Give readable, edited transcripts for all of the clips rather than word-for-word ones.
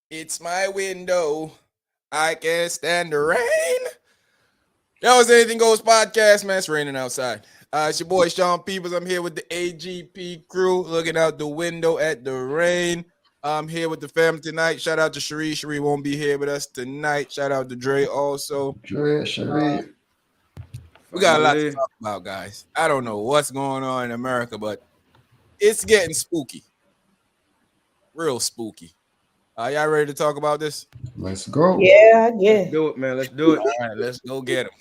It's my window. I can't stand the rain. Yo, it's Anything Goes podcast, man. It's raining outside. It's your boy Sean Peoples. I'm here with the AGP crew, looking out the window at the rain. I'm here with the family tonight. Shout out to Cherie. Cherie won't be here with us tonight. Shout out to Dre also. Cherie. We got a lot to talk about, guys. I don't know what's going on in America, but it's getting spooky. Real spooky. Y'all ready to talk about this? Let's go. Yeah, I guess. Let's do it, man. Let's do it. All right, let's go get them.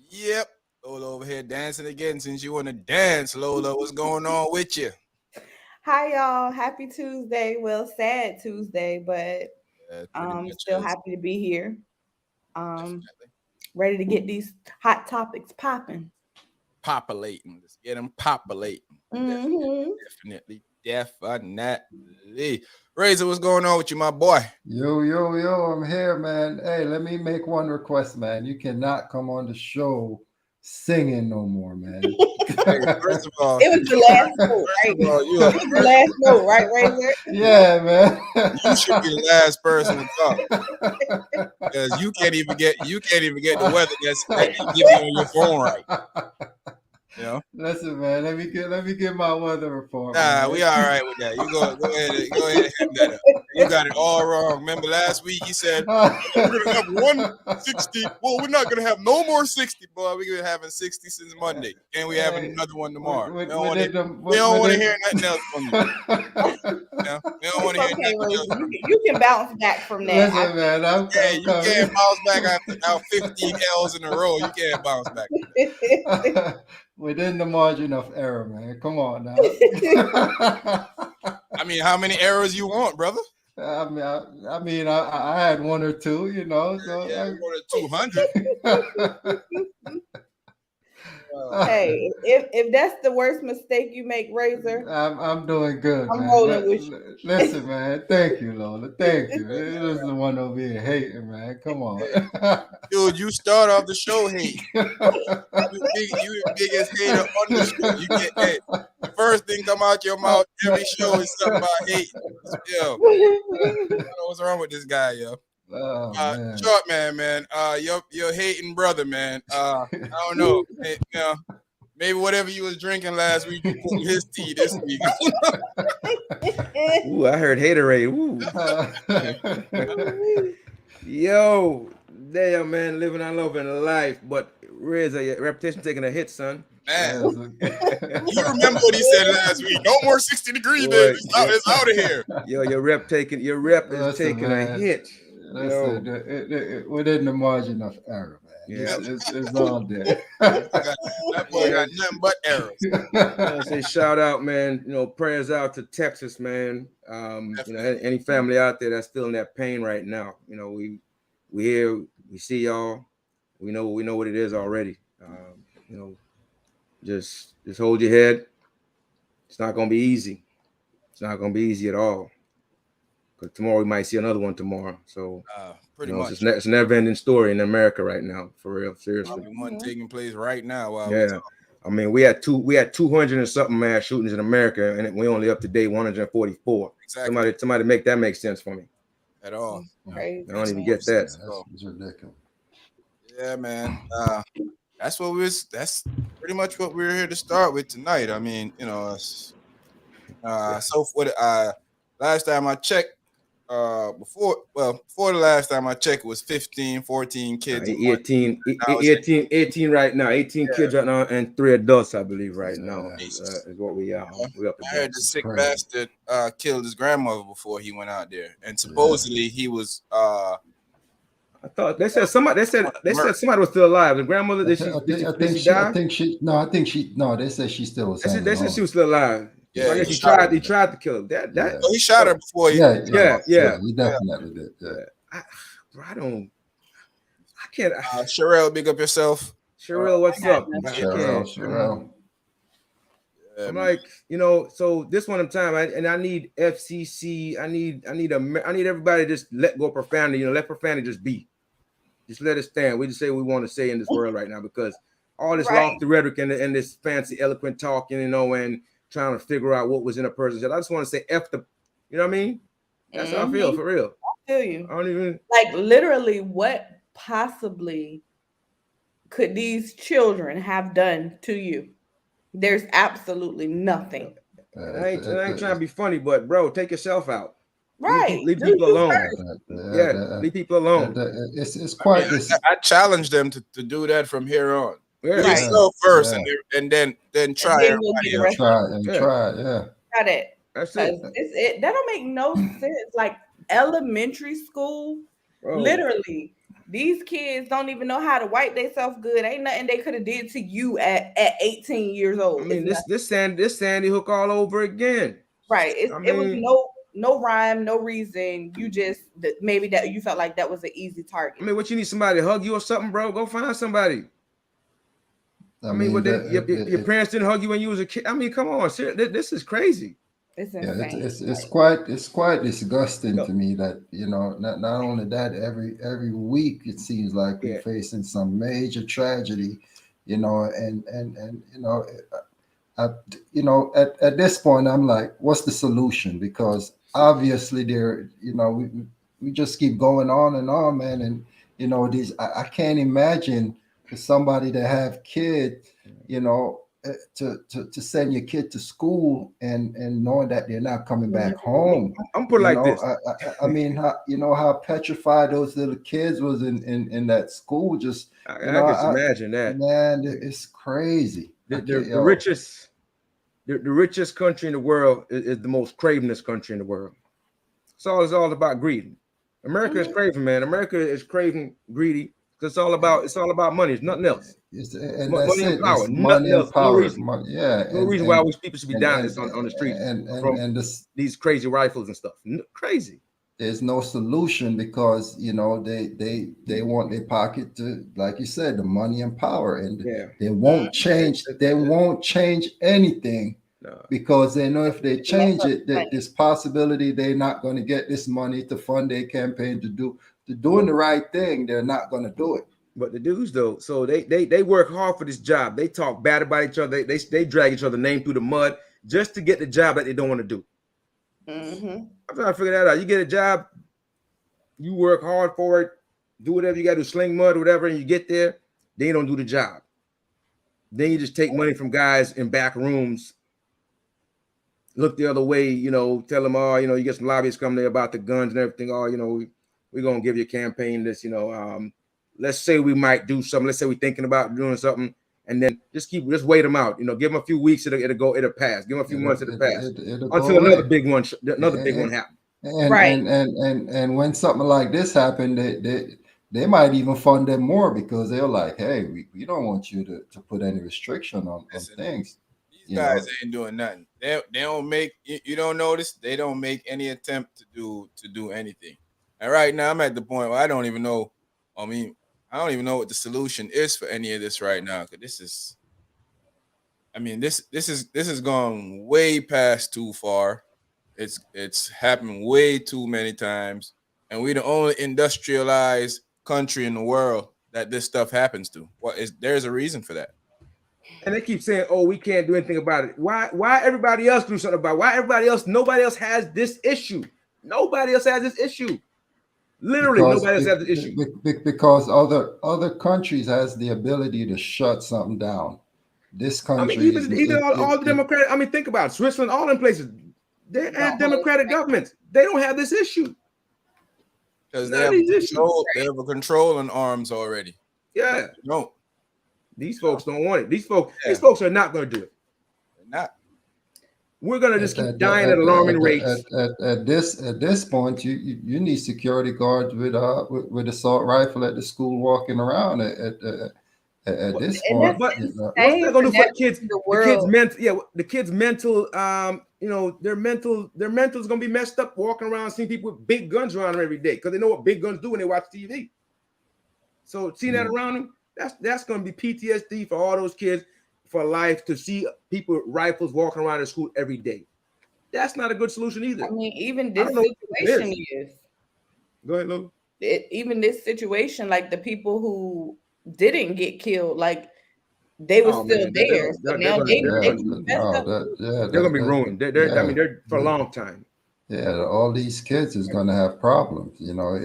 Yep. Lola over here dancing again since you want to dance. Lola, what's going on with you? Hi, y'all. Happy Tuesday. Well, sad Tuesday, but I'm still happy to be here. Ready to get these hot topics popping. Populating. Let's get them populating. Mm-hmm. Definitely. Razor, what's going on with you, my boy? Yo, I'm here, man. Hey, let me make one request, man. You cannot come on the show singing no more, man. First of all, it was the last note, right? It was the last note, right, Razor? Yeah, man. You should be the last person to talk because you can't even get the weather that's give you on your phone right. You know? Listen, man. Let me get my weather report. Nah, man. we all right with that. You go ahead and have that up. You got it all wrong. Remember last week you said we're gonna have 160. Well, we're not gonna have no more 60, boy. We're gonna having 60 since Monday, and we having another one tomorrow. We don't want to hear nothing else from you. Yeah, we don't want to hear nothing else from you. You can bounce back from that. Listen, man. You can't bounce back out 15 L's in a row. You can't bounce back. Within the margin of error, man. Come on now. I mean, how many errors you want, brother? I mean, I had one or two, you know. So yeah, more than 200. Hey, if that's the worst mistake you make, Razor, I'm doing good. I'm man. rolling with you. Listen, man. Thank you, Lola. Thank you. This is the one over here hating, man. Come on, dude. You start off the show hating. You the biggest hater on the show. You get hate. The first thing come out your mouth every show is something about hate. Yo, I don't know what's wrong with this guy, yo. Oh, Short man. Your hating brother, man. I don't know. Hey, you know, maybe whatever you was drinking last week, you put in his tea this week. Ooh, I heard haterade. Ooh. Yo, damn, man, living and loving life, but Reza, your reputation taking a hit, son. Man, you remember what he said last week? No more 60 degrees, baby. It's out of here. Yo, your rep is taking a hit. Within the margin of error, man. Yeah, it's all there. That boy got nothing but errors. I say shout out, man. You know, prayers out to Texas, man. You know, any family out there that's feeling that pain right now. You know, we here, we see y'all. We know what it is already. You know, just hold your head. It's not gonna be easy. It's not gonna be easy at all. Because tomorrow we might see another one tomorrow. So pretty much, it's a never-ending story in America right now, for real, seriously. One taking place right now. Yeah, I mean we had 200 and something mass shootings in America, and we only up to date 144. Exactly. Somebody make that make sense for me. At all. Right. I don't even get that. That's ridiculous. Yeah, man. That's pretty much what we're here to start with tonight. I mean, you know, so for last time I checked. Before the last time I checked, it was 15, 14 kids. 18 right now. 18 kids right now, and 3 adults, I believe, right now. Is what we are. We up I heard the sick bastard killed his grandmother before he went out there, and supposedly he was. I thought they said somebody was still alive. The grandmother, did she die? They said she still was. They said she was still alive. Yeah, I guess he tried to kill him. That he shot her before. He definitely did. Yeah. I can't. Sherelle, big up yourself. Sherelle, what's up? Sherelle. I'm like, you know, so this one time, I need FCC. I need everybody to just let go of profanity. You know, let profanity just be. Just let it stand. We just say what we want to say in this world right now, because all this lofty rhetoric and this fancy, eloquent talking, you know, and trying to figure out what was in a person's head. I just want to say F the, you know what I mean? That's how I feel, for real. I feel you. I don't even like literally what possibly could these children have done to you? There's absolutely nothing. I ain't trying to be funny, but bro, take yourself out. Right. Leave people alone. Leave people alone. It's quite this. I challenge them to do that from here on. Yeah. Do yourself first, and then try and then try. Yeah. Got it. That's it. That don't make no sense. Like elementary school, literally, these kids don't even know how to wipe themselves good. Ain't nothing they could have did to you at 18 years old. I mean, this Sandy Hook all over again. Right. It was no rhyme, no reason. You just maybe that you felt like that was an easy target. I mean, what you need somebody to hug you or something, bro? Go find somebody. I mean, your parents didn't hug you when you was a kid. I mean, come on, this is crazy. It's insane. It's quite disgusting to me that, you know, not only that, every week it seems like we're facing some major tragedy, you know, and you know, at this point I'm like, what's the solution? Because obviously we just keep going on and on, man, and you know, I can't imagine for somebody to have kids, you know, to send your kid to school and knowing that they're not coming back home. I'm put like this. I mean, how petrified those little kids was in that school. Just I can imagine that. Man, it's crazy. The richest country in the world is the most cravenest country in the world. It's all about greed. America is craving, man. America is craving, greedy. It's all about money. It's nothing else. Money and power. Nothing else. No reason. No reason why people should be down on the street from these crazy rifles and stuff. Crazy. There's no solution because, you know, they want their pocket to, like you said, the money and power, and they won't change. They won't change anything because they know if they change it, that this possibility they're not going to get this money to fund their campaign to doing the right thing. They're not going to do it. But the dudes though, so they work hard for this job. They talk bad about each other. They drag each other's name through the mud just to get the job that they don't want to do. I'm trying to figure that out. You get a job, you work hard for it, do whatever you got to do, sling mud, whatever, and you get there, they don't do the job. Then you just take money from guys in back rooms, look the other way, you know, tell them, oh, you know, you get some lobbyists coming there about the guns and everything. Oh, you know, we're going to give you a campaign this, you know, let's say we might do something. Let's say we're thinking about doing something. And then just wait them out. You know, give them a few weeks. It'll pass. Give them a few months. It'll pass until another big one happens. And when something like this happened, they might even fund them more because they're like, hey, we don't want you to put any restriction on things. These guys ain't doing nothing. They don't make. You don't notice they don't make any attempt to do anything. And right now I'm at the point where I don't even know. I mean, I don't even know what the solution is for any of this right now. Because this is gone way past too far. It's happened way too many times, and we're the only industrialized country in the world that this stuff happens to. There's a reason for that. And they keep saying, "Oh, we can't do anything about it." Why everybody else do something about it? Why everybody else? Nobody else has this issue. Nobody else has this issue. Literally, nobody else has the issue. Because other countries has the ability to shut something down. This country, I mean, even all the Democratic. I mean, think about it. Switzerland, all them places, they have Democratic governments. They don't have this issue because they have a control on arms already. Yeah, no, these folks don't want it. These folks are not going to do it. They're not. We're gonna just keep dying at alarming rates. At this point, you need security guards with assault rifle at the school walking around at this point. But what's that gonna do for the kids? The kids' mental, you know, their mental is gonna be messed up walking around seeing people with big guns around them every day because they know what big guns do when they watch TV. So seeing that around them, that's gonna be PTSD for all those kids for life to see people with rifles walking around the school every day. That's not a good solution either. I mean, even this situation is. Go ahead, Lou. Even this situation, like the people who didn't get killed, like they were still there. So now they're gonna be ruined. I mean, they're for a long time. Yeah, all these kids is gonna have problems. You know,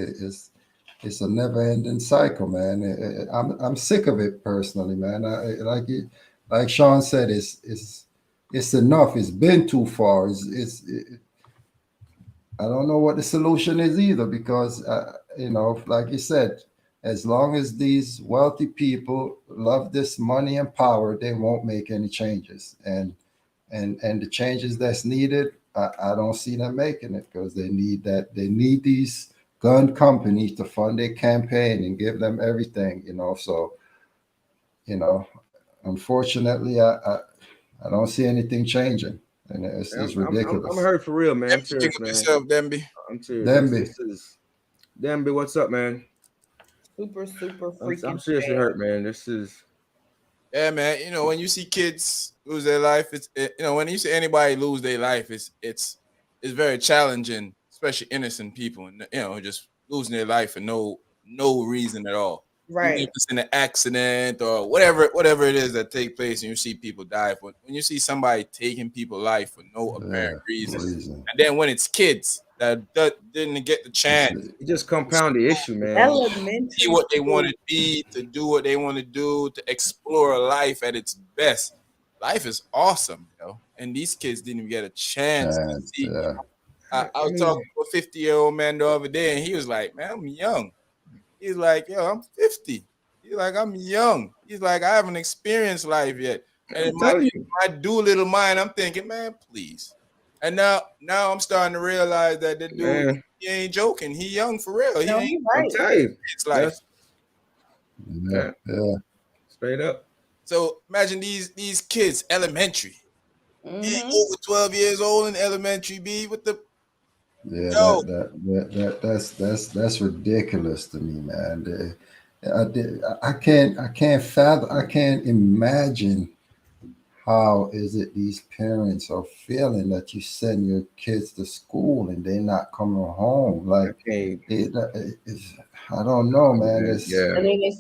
it's a never-ending cycle, man. I'm sick of it personally, man. Like Sean said, it's enough. It's been too far. I don't know what the solution is either, because you know, like you said, as long as these wealthy people love this money and power, they won't make any changes. And the changes that's needed, I don't see them making it, because they need these gun companies to fund their campaign and give them everything, you know. So, you know, unfortunately, I don't see anything changing. And it's ridiculous. I'm hurt for real, man. I'm serious, man. Yourself, Demby. I'm serious. Demby, what's up, man? Super freaking. I'm seriously hurt, man. This is. Yeah, man. You know, when you see kids lose their life, when you see anybody lose their life, it's very challenging, especially innocent people, and just losing their life for no reason at all. Right. Even if it's in an accident or whatever it is that take place, and you see people die. But when you see somebody taking people's life for no apparent reason, and then when it's kids that didn't get the chance, it just compound the issue, man. See what they want to be, to do what they want to do, to explore life at its best. Life is awesome, and these kids didn't even get a chance to see. Yeah. I was talking to a 50-year-old man the other day, and he was like, "Man, I'm young." He's like, "Yo, I'm 50." He's like, "I'm young." He's like, "I haven't experienced life yet." And in my doolittle mind, I'm thinking, "Man, please." And now I'm starting to realize that the dude, he ain't joking. He young for real. No, he's right. I'm telling you, it's life. Yeah. Straight up. So imagine these kids, elementary, over 12 years old in elementary, B with the. Yeah, that's ridiculous to me, man. I can't fathom. I can't imagine how is it these parents are feeling that you send your kids to school and they're not coming home. Like, I don't know, man. I mean,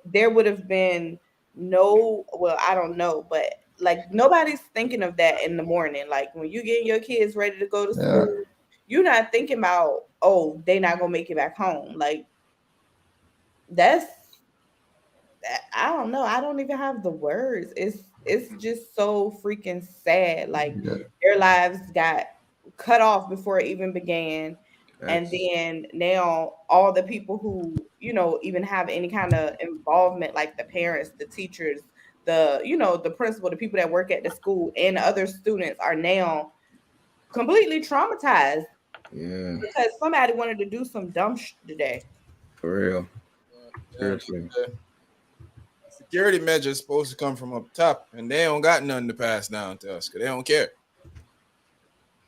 there would have been I don't know, but like nobody's thinking of that in the morning. Like when you get your kids ready to go to school, you're not thinking about, oh, they're not gonna make it back home. Like I don't know. I don't even have the words. It's just so freaking sad. Like their lives got cut off before it even began. And then now all the people who, even have any kind of involvement, like the parents, the teachers, the principal, the people that work at the school, and other students are now completely traumatized. Yeah. Because somebody wanted to do some dumb today. For real. Seriously. Security measures supposed to come from up top, and they don't got nothing to pass down to us because they don't care.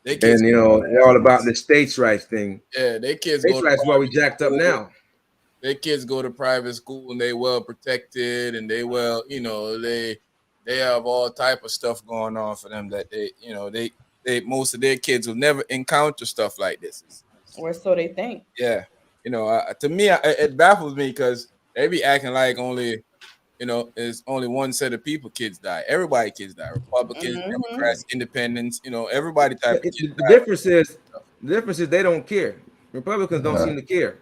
They're all about the states' rights thing. Yeah, they kids states' rights why we jacked up now. Their kids go to private school and they well protected, and they have all type of stuff going on for them that they most of their kids will never encounter stuff like this. Or so they think. Yeah, to me, it baffles me because they be acting like only. It's only one set of people kids die. Everybody kids die. Republicans, Democrats, Independents, everybody type of kids the difference is they don't care. Republicans don't seem to care.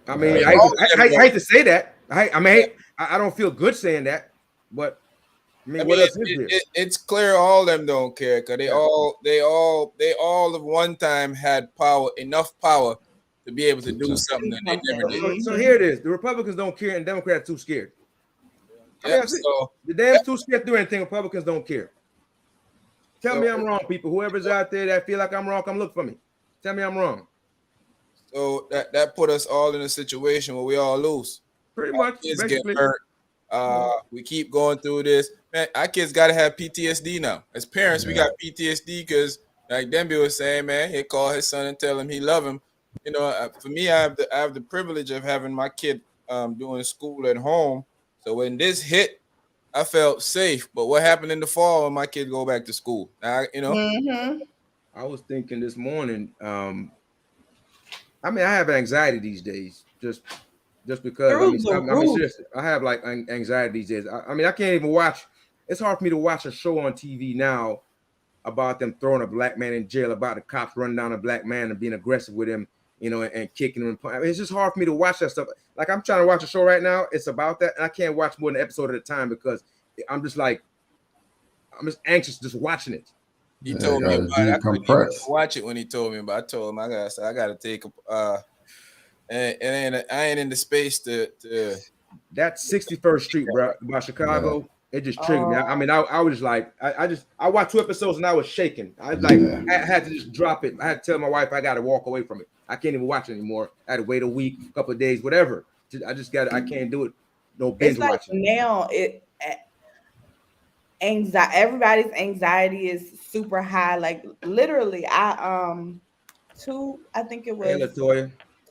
I mean, I hate to say that. I don't feel good saying that, but what else is there? It's clear all of them don't care because they all at one time had enough power to be able to do something that they never did. So here it is. The Republicans don't care and Democrats too scared. The Dems too scared to do anything. Republicans don't care. Tell me I'm wrong, people. Whoever's out there that feel like I'm wrong, come look for me. Tell me I'm wrong. So that put us all in a situation where we all lose. Pretty much. Kids get hurt. We keep going through this. Man, our kids got to have PTSD now. As parents, we got PTSD because, like Demby was saying, man, he call his son and tell him he love him. For me, I have the privilege of having my kid doing school at home. So when this hit, I felt safe. But what happened in the fall when my kid go back to school? I was thinking this morning. I mean, I have anxiety these days, just because. I mean, seriously, I have like anxiety these days. I mean, I can't even watch. It's hard for me to watch a show on TV now about them throwing a black man in jail, about the cops running down a black man and being aggressive with him, and kicking him. I mean, it's just hard for me to watch that stuff. Like, I'm trying to watch a show right now. It's about that, and I can't watch more than an episode at a time because I'm just anxious just watching it. He told me about it. I couldn't even watch it when he told me about it. I told him I gotta take and I ain't in the space to that 61st Street, bro, by Chicago. Yeah. It just triggered me. I mean, I was just like, I watched 2 episodes and I was shaking. I had to just drop it. I had to tell my wife I got to walk away from it. I can't even watch it anymore. I had to wait a week, a couple of days, whatever. I can't do it. No binge watching. Now everybody's anxiety is super high. Like literally, I think it was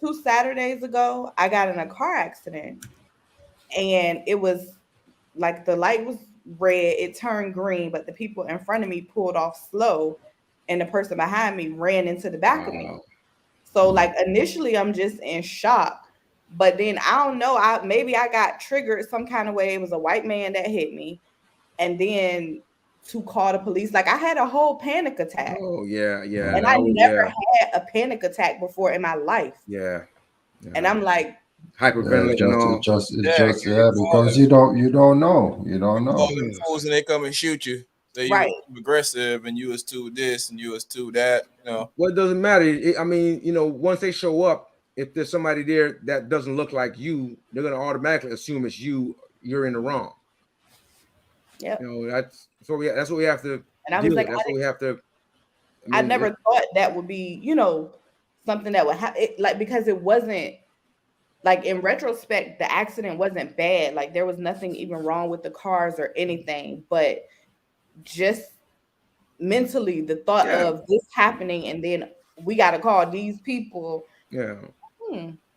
2 Saturdays ago, I got in a car accident, and it was like the light was red, it turned green, but the people in front of me pulled off slow, and the person behind me ran into the back of me. So like initially, I'm just in shock, but then I don't know, maybe I got triggered some kind of way. It was a white man that hit me, and then to call the police. Like I had a whole panic attack. Oh yeah. And I never had a panic attack before in my life. Yeah. And I'm like hyperventilating. Because you don't know. Fools and they come and shoot you. So you was too aggressive and you was too this and you was too that. Well, it doesn't matter. I mean, once they show up, if there's somebody there that doesn't look like you, they're gonna automatically assume it's you. You're in the wrong. Yeah. That's what we have to. And I was like, that's what we have to. I never thought that would be, something that would happen. Like, because it wasn't, like, in retrospect, the accident wasn't bad. Like, there was nothing even wrong with the cars or anything. But just mentally, the thought of this happening, and then we got to call these people. Yeah.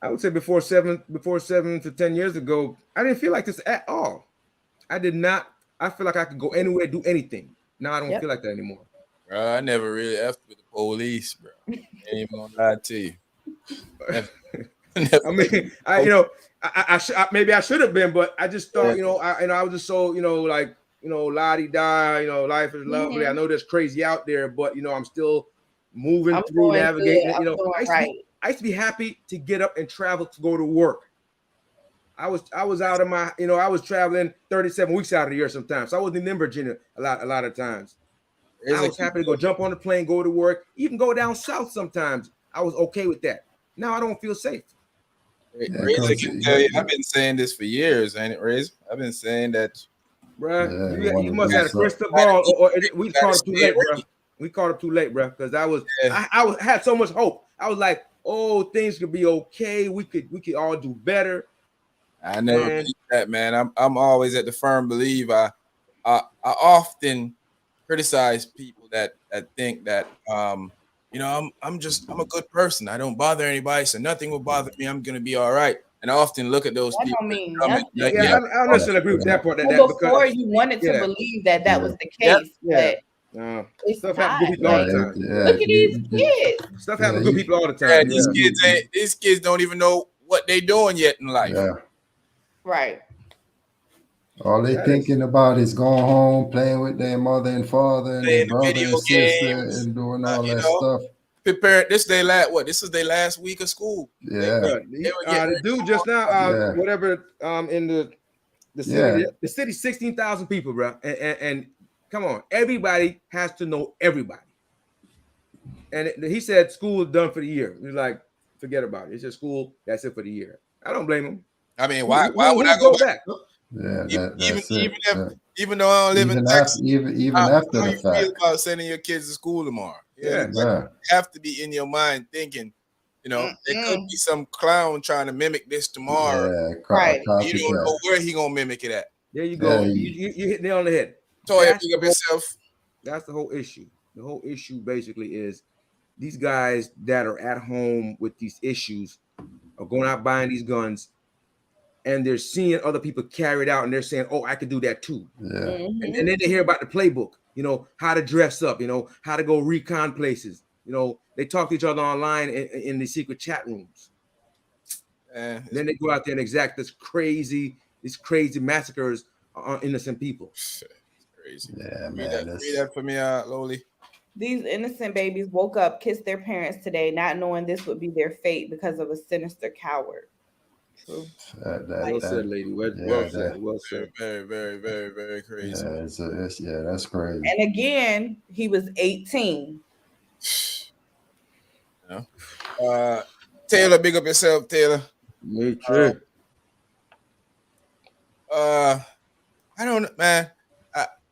I would say before 7 to 10 years ago, I didn't feel like this at all. I did not. I feel like I could go anywhere, do anything. Now I don't feel like that anymore. Bro, I never really effed with the police, bro. I ain't even gonna lie to you. I mean, I maybe I should have been, but I just thought, I was just so, la-di-da, life is lovely. Mm-hmm. I know there's crazy out there, but I'm still moving through, navigating. I used to be happy to get up and travel to go to work. I was out of my, I was traveling 37 weeks out of the year sometimes. So I wasn't in Virginia a lot of times. I was happy to go jump on the plane, go to work, even go down south sometimes. I was okay with that. Now I don't feel safe. Razor can tell you, I've been saying this for years, ain't it, Razor? I've been saying that. Bro, you must have a crystal ball, or we caught up too late, bro. We caught up too late, bro, because I had so much hope. I was like, oh, things could be okay. We could all do better. I never believe that, man. I'm always at the firm believe. I often criticize people that think that I'm a good person. I don't bother anybody, so nothing will bother me. I'm gonna be all right. And I often look at those people. I don't necessarily agree with that part. Before you wanted to believe that was the case, but stuff happens to good people all the time. Look at these kids. Stuff happens to good people all the time. These kids don't even know what they're doing yet in life. Yeah. Right. All they thinking about is going home, playing with their mother and father and their brother and sister and doing all that stuff. Prepare this day this is their last week of school. Yeah. The dude just now, whatever, in the city, the city's 16,000 people, bro. And come on, everybody has to know everybody. And he said school is done for the year. He's like, forget about it. It's just school. That's it for the year. I don't blame him. I mean, why would I go back? Yeah, even though I don't live in Texas, even after how the you fact. feel about sending your kids to school tomorrow? Yeah. You have to be in your mind thinking, there could be some clown trying to mimic this tomorrow. Yeah, right. You don't know where he gonna mimic it at. There you go. You hit nail on the head. Toya, pick up yourself. That's the whole issue. The whole issue basically is these guys that are at home with these issues are going out buying these guns and they're seeing other people carry it out, and they're saying, "Oh, I could do that too." Yeah. And then they hear about the playbook, how to dress up, how to go recon places. They talk to each other online in the secret chat rooms. Then they go out there and exact these crazy massacres on innocent people. It's crazy. Yeah, Read man. that for me, Loli. These innocent babies woke up, kissed their parents today, not knowing this would be their fate because of a sinister coward. True. Well said, lady. Well said. Very, very, very, very crazy. Yeah, that's crazy. And again, he was 18. Taylor, big up yourself, Taylor. Me too. I don't, man.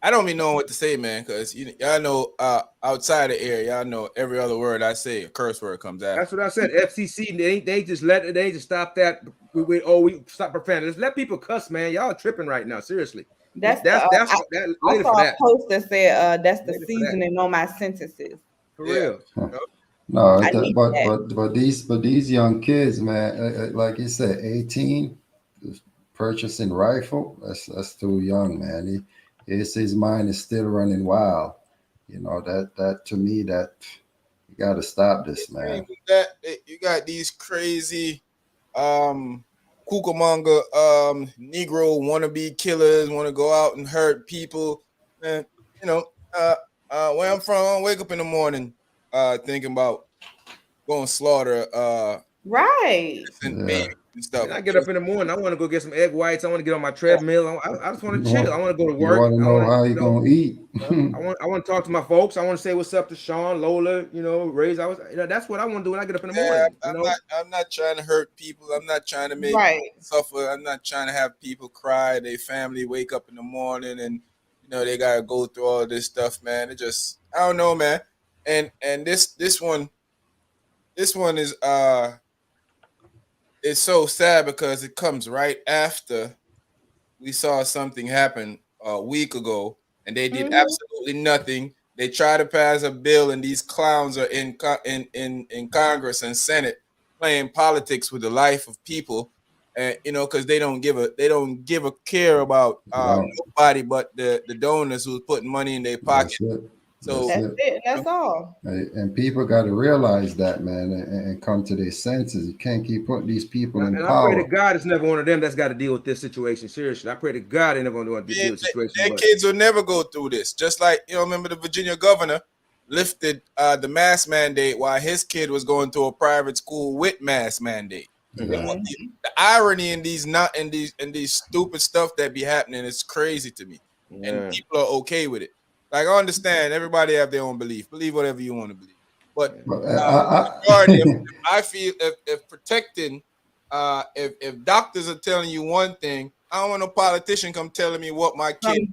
I don't even know what to say, man, because y'all know outside the area, y'all know every other word I say, a curse word comes out. That's what I said. FCC, they just stop that. We stop profanity. Just let people cuss, man. Y'all are tripping right now. Seriously. I saw a post that said that's the seasoning on my sentences. For real. No, but these young kids, man, like you said, 18, purchasing rifle, that's too young, man. His mind is still running wild. That to me, that you got to stop this, man. You got these crazy Cucamonga Negro wannabe killers want to go out and hurt people. And where I'm from, I wake up in the morning thinking about going to slaughter right and babies and stuff. And I get up in the morning, I want to go get some egg whites. I want to get on my treadmill. I just want to chill. I want to go to work. You want to know how you're gonna eat. I want to talk to my folks. I want to say what's up to Sean, Lola, Ray's. That's what I want to do when I get up in the morning. I'm not trying to hurt people. I'm not trying to make people suffer. I'm not trying to have people cry. Their family wake up in the morning and they gotta go through all this stuff, man. It just, I don't know, man. And this one is it's so sad because it comes right after we saw something happen a week ago, and they did absolutely nothing. They try to pass a bill, and these clowns are in Congress and Senate playing politics with the life of people, and because they don't give a care about nobody but the donors who's putting money in their pocket. That's all. And people got to realize that, man, and come to their senses. You can't keep putting these people in power. I pray to God it's never one of them that's got to deal with this situation. Seriously, I pray to God they never going to deal with the situation. Their kids will never go through this. Just like remember the Virginia governor lifted the mask mandate while his kid was going to a private school with mask mandate. The irony in these stupid stuff that be happening is crazy to me, and people are okay with it. Like, I understand everybody have their own belief. Believe whatever you want to believe. But I feel if protecting, if doctors are telling you one thing, I don't want no politician come telling me what my kid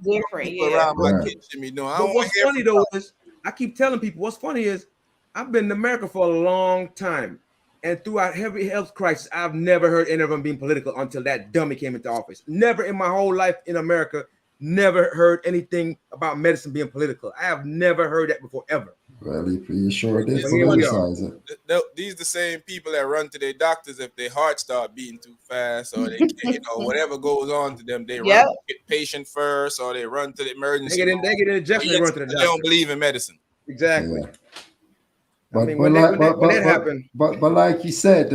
around my kid should be doing. But what's funny though is I keep telling people what's funny is I've been in America for a long time, and throughout every health crisis, I've never heard any of them being political until that dummy came into office. Never in my whole life in America. Never heard anything about medicine being political. I have never heard that before, ever. Well, you sure did politicize it. These the same people that run to their doctors if their heart start beating too fast, or they whatever goes on to them, they run to get patient first, or they run to the emergency. They get in injection, they run to the doctor. They don't believe in medicine. Exactly. Yeah. But when that happened, but like you said,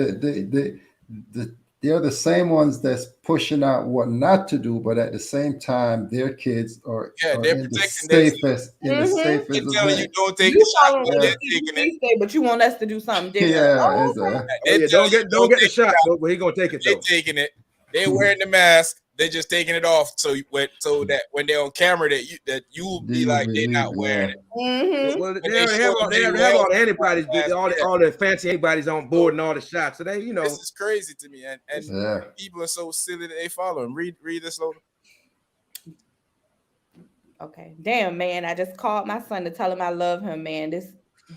they're the same ones that's pushing out what not to do, but at the same time, their kids are in the safest. They're telling you don't take the shot, but they're taking it. But you want us to do something different. Don't get the shot, but he gonna take it. They're taking it. They're wearing the mask. They're just taking it off so that when they're on camera that you'll be like they're not wearing it. Well, they have all the antibodies, all the fancy antibodies on board and all the shots. So they, this is crazy to me, and people are so silly that they follow him. Read this, Lola. Okay, damn, man, I just called my son to tell him I love him, man. This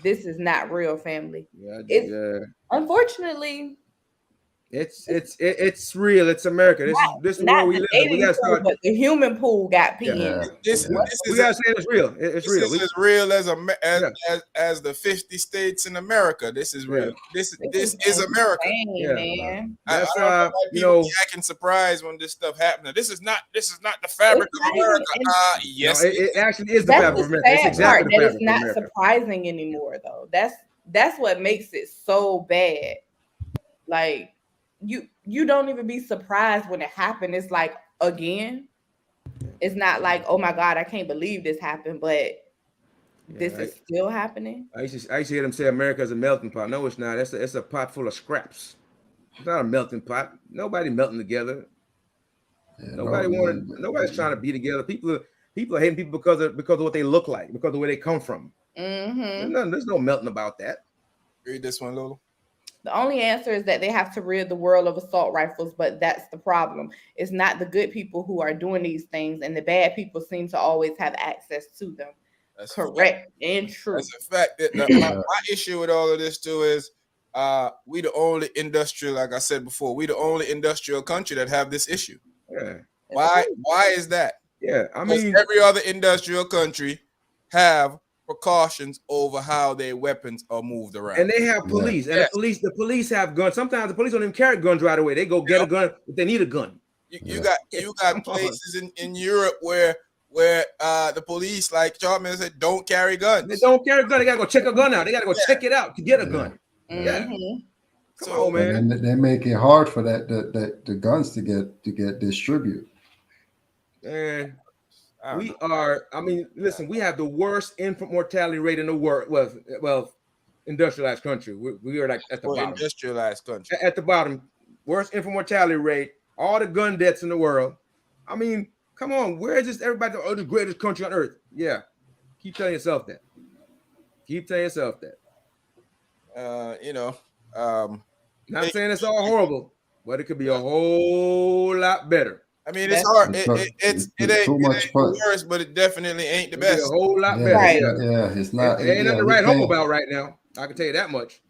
is not real, family. Unfortunately, It's real. It's America. This is where we live. We gotta start. But the human pool got peed. Yeah. This We is gotta say it's real. It's this real. is as real as the 50 states in America. This is real. This is America. Man. I That's don't know why people be acting surprised when this stuff happens. This is not the fabric of America. Yes, no, it actually is the that's fabric of the America. It's sad exactly part, the that fabric it's of not America. surprising anymore, though. That's what makes it so bad. Like you don't even be surprised when it happened. It's like, again, it's not like, oh my God, I can't believe this happened, but this is still happening. I used to hear them say America is a melting pot. No, it's not. It's a pot full of scraps. It's not a melting pot. Nobody melting together. Yeah, nobody's trying to be together. People are hating people because of what they look like, because of where they come from. Mm-hmm. There's no melting about that. Read this one, Lola. The only answer is that they have to rid the world of assault rifles, but that's the problem. It's not the good people who are doing these things, and the bad people seem to always have access to them. That's correct and true. That's a fact. My issue with all of this too is we the only industrial, like I said before, we the only industrial country that have this issue. Yeah. Why is that? Yeah, I mean, every other industrial country have precautions over how their weapons are moved around, and they have police, and the police have guns. Sometimes the police don't even carry guns right away. They go get a gun if they need a gun. You got places in Europe where the police, like Chartman said, don't carry guns. They don't carry a gun. They gotta go check a gun out. They gotta go check it out to get a gun. Mm-hmm. Come on, man. And they make it hard for the guns to get distributed. Man, we are. I mean, listen. We have the worst infant mortality rate in the world. Well, industrialized country. We are like at the bottom. Industrialized country at the bottom. Worst infant mortality rate. All the gun deaths in the world. I mean, come on. Where is this? Everybody, the greatest country on earth. Yeah. Keep telling yourself that. Not saying it's all horrible, but it could be a whole lot better. I mean, it's hard. It ain't too much worse, but it definitely ain't the best. A whole lot better. Right. Yeah, it's not. It ain't nothing to write home about right now. I can tell you that much.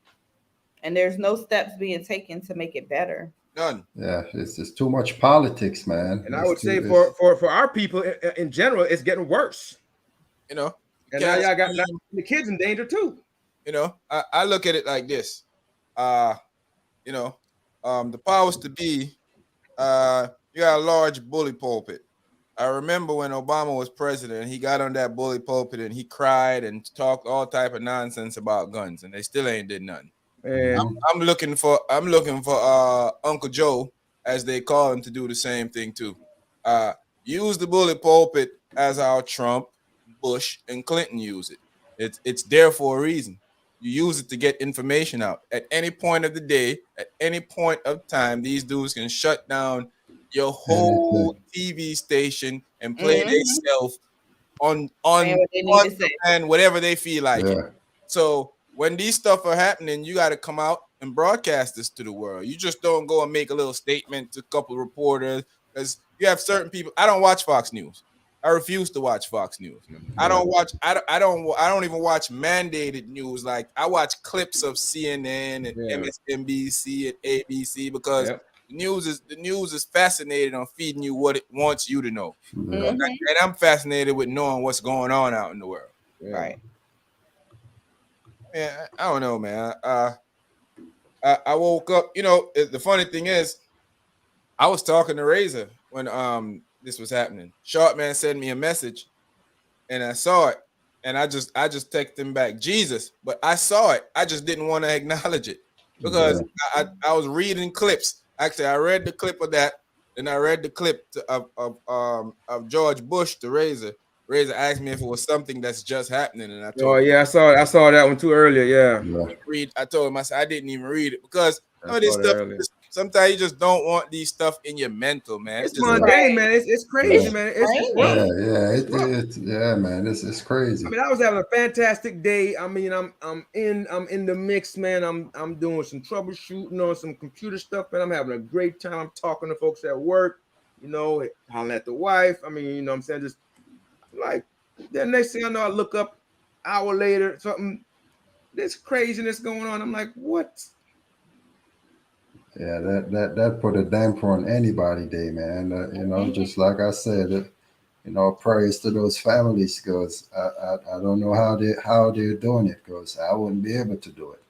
And there's no steps being taken to make it better. None. Yeah, it's just too much politics, man. And I would say for our people in general, it's getting worse. And now y'all got the kids in danger too. I look at it like this. The powers to be, you got a large bully pulpit. I remember when Obama was president, he got on that bully pulpit and he cried and talked all type of nonsense about guns, and they still ain't did nothing. I'm looking for Uncle Joe, as they call him, to do the same thing too. Use the bully pulpit as our Trump, Bush, and Clinton use it. It's there for a reason. You use it to get information out. At any point of the day, at any point of time, these dudes can shut down your whole TV station and play themselves on and whatever they feel like. Yeah. So when these stuff are happening, you got to come out and broadcast this to the world. You just don't go and make a little statement to a couple of reporters, because you have certain people. I don't watch Fox News. I refuse to watch Fox News. I don't even watch mandated news. Like, I watch clips of CNN and MSNBC and ABC, because the news is fascinated on feeding you what it wants you to know. And I'm fascinated with knowing what's going on out in the world. Right. Yeah, I don't know, man. I woke up. The funny thing is, I was talking to Razor when this was happening. Sharpman sent me a message, and I saw it, and I just texted him back, Jesus. But I saw it. I just didn't want to acknowledge it because I was reading clips. Actually, I read the clip of that, and I read the clip of George Bush to Razor. Razor asked me if it was something that's just happening, and I told him, I saw that one too earlier. Yeah. I told him, I said I didn't even read it because this stuff. Sometimes you just don't want these stuff in your mental, man. It's mundane, man. It's crazy, man. Man. It's crazy. I mean, I was having a fantastic day. I mean, I'm in the mix, man. I'm doing some troubleshooting on some computer stuff, man. I'm having a great time. I'm talking to folks at work, hollering at the wife. I mean, I'm saying, just like, then next thing I know, I look up an hour later, something, this craziness going on. I'm like, what? Yeah, that put a damper on anybody day, man. You know, just like I said, you know, praise to those families because I don't know how they're doing it because I wouldn't be able to do it.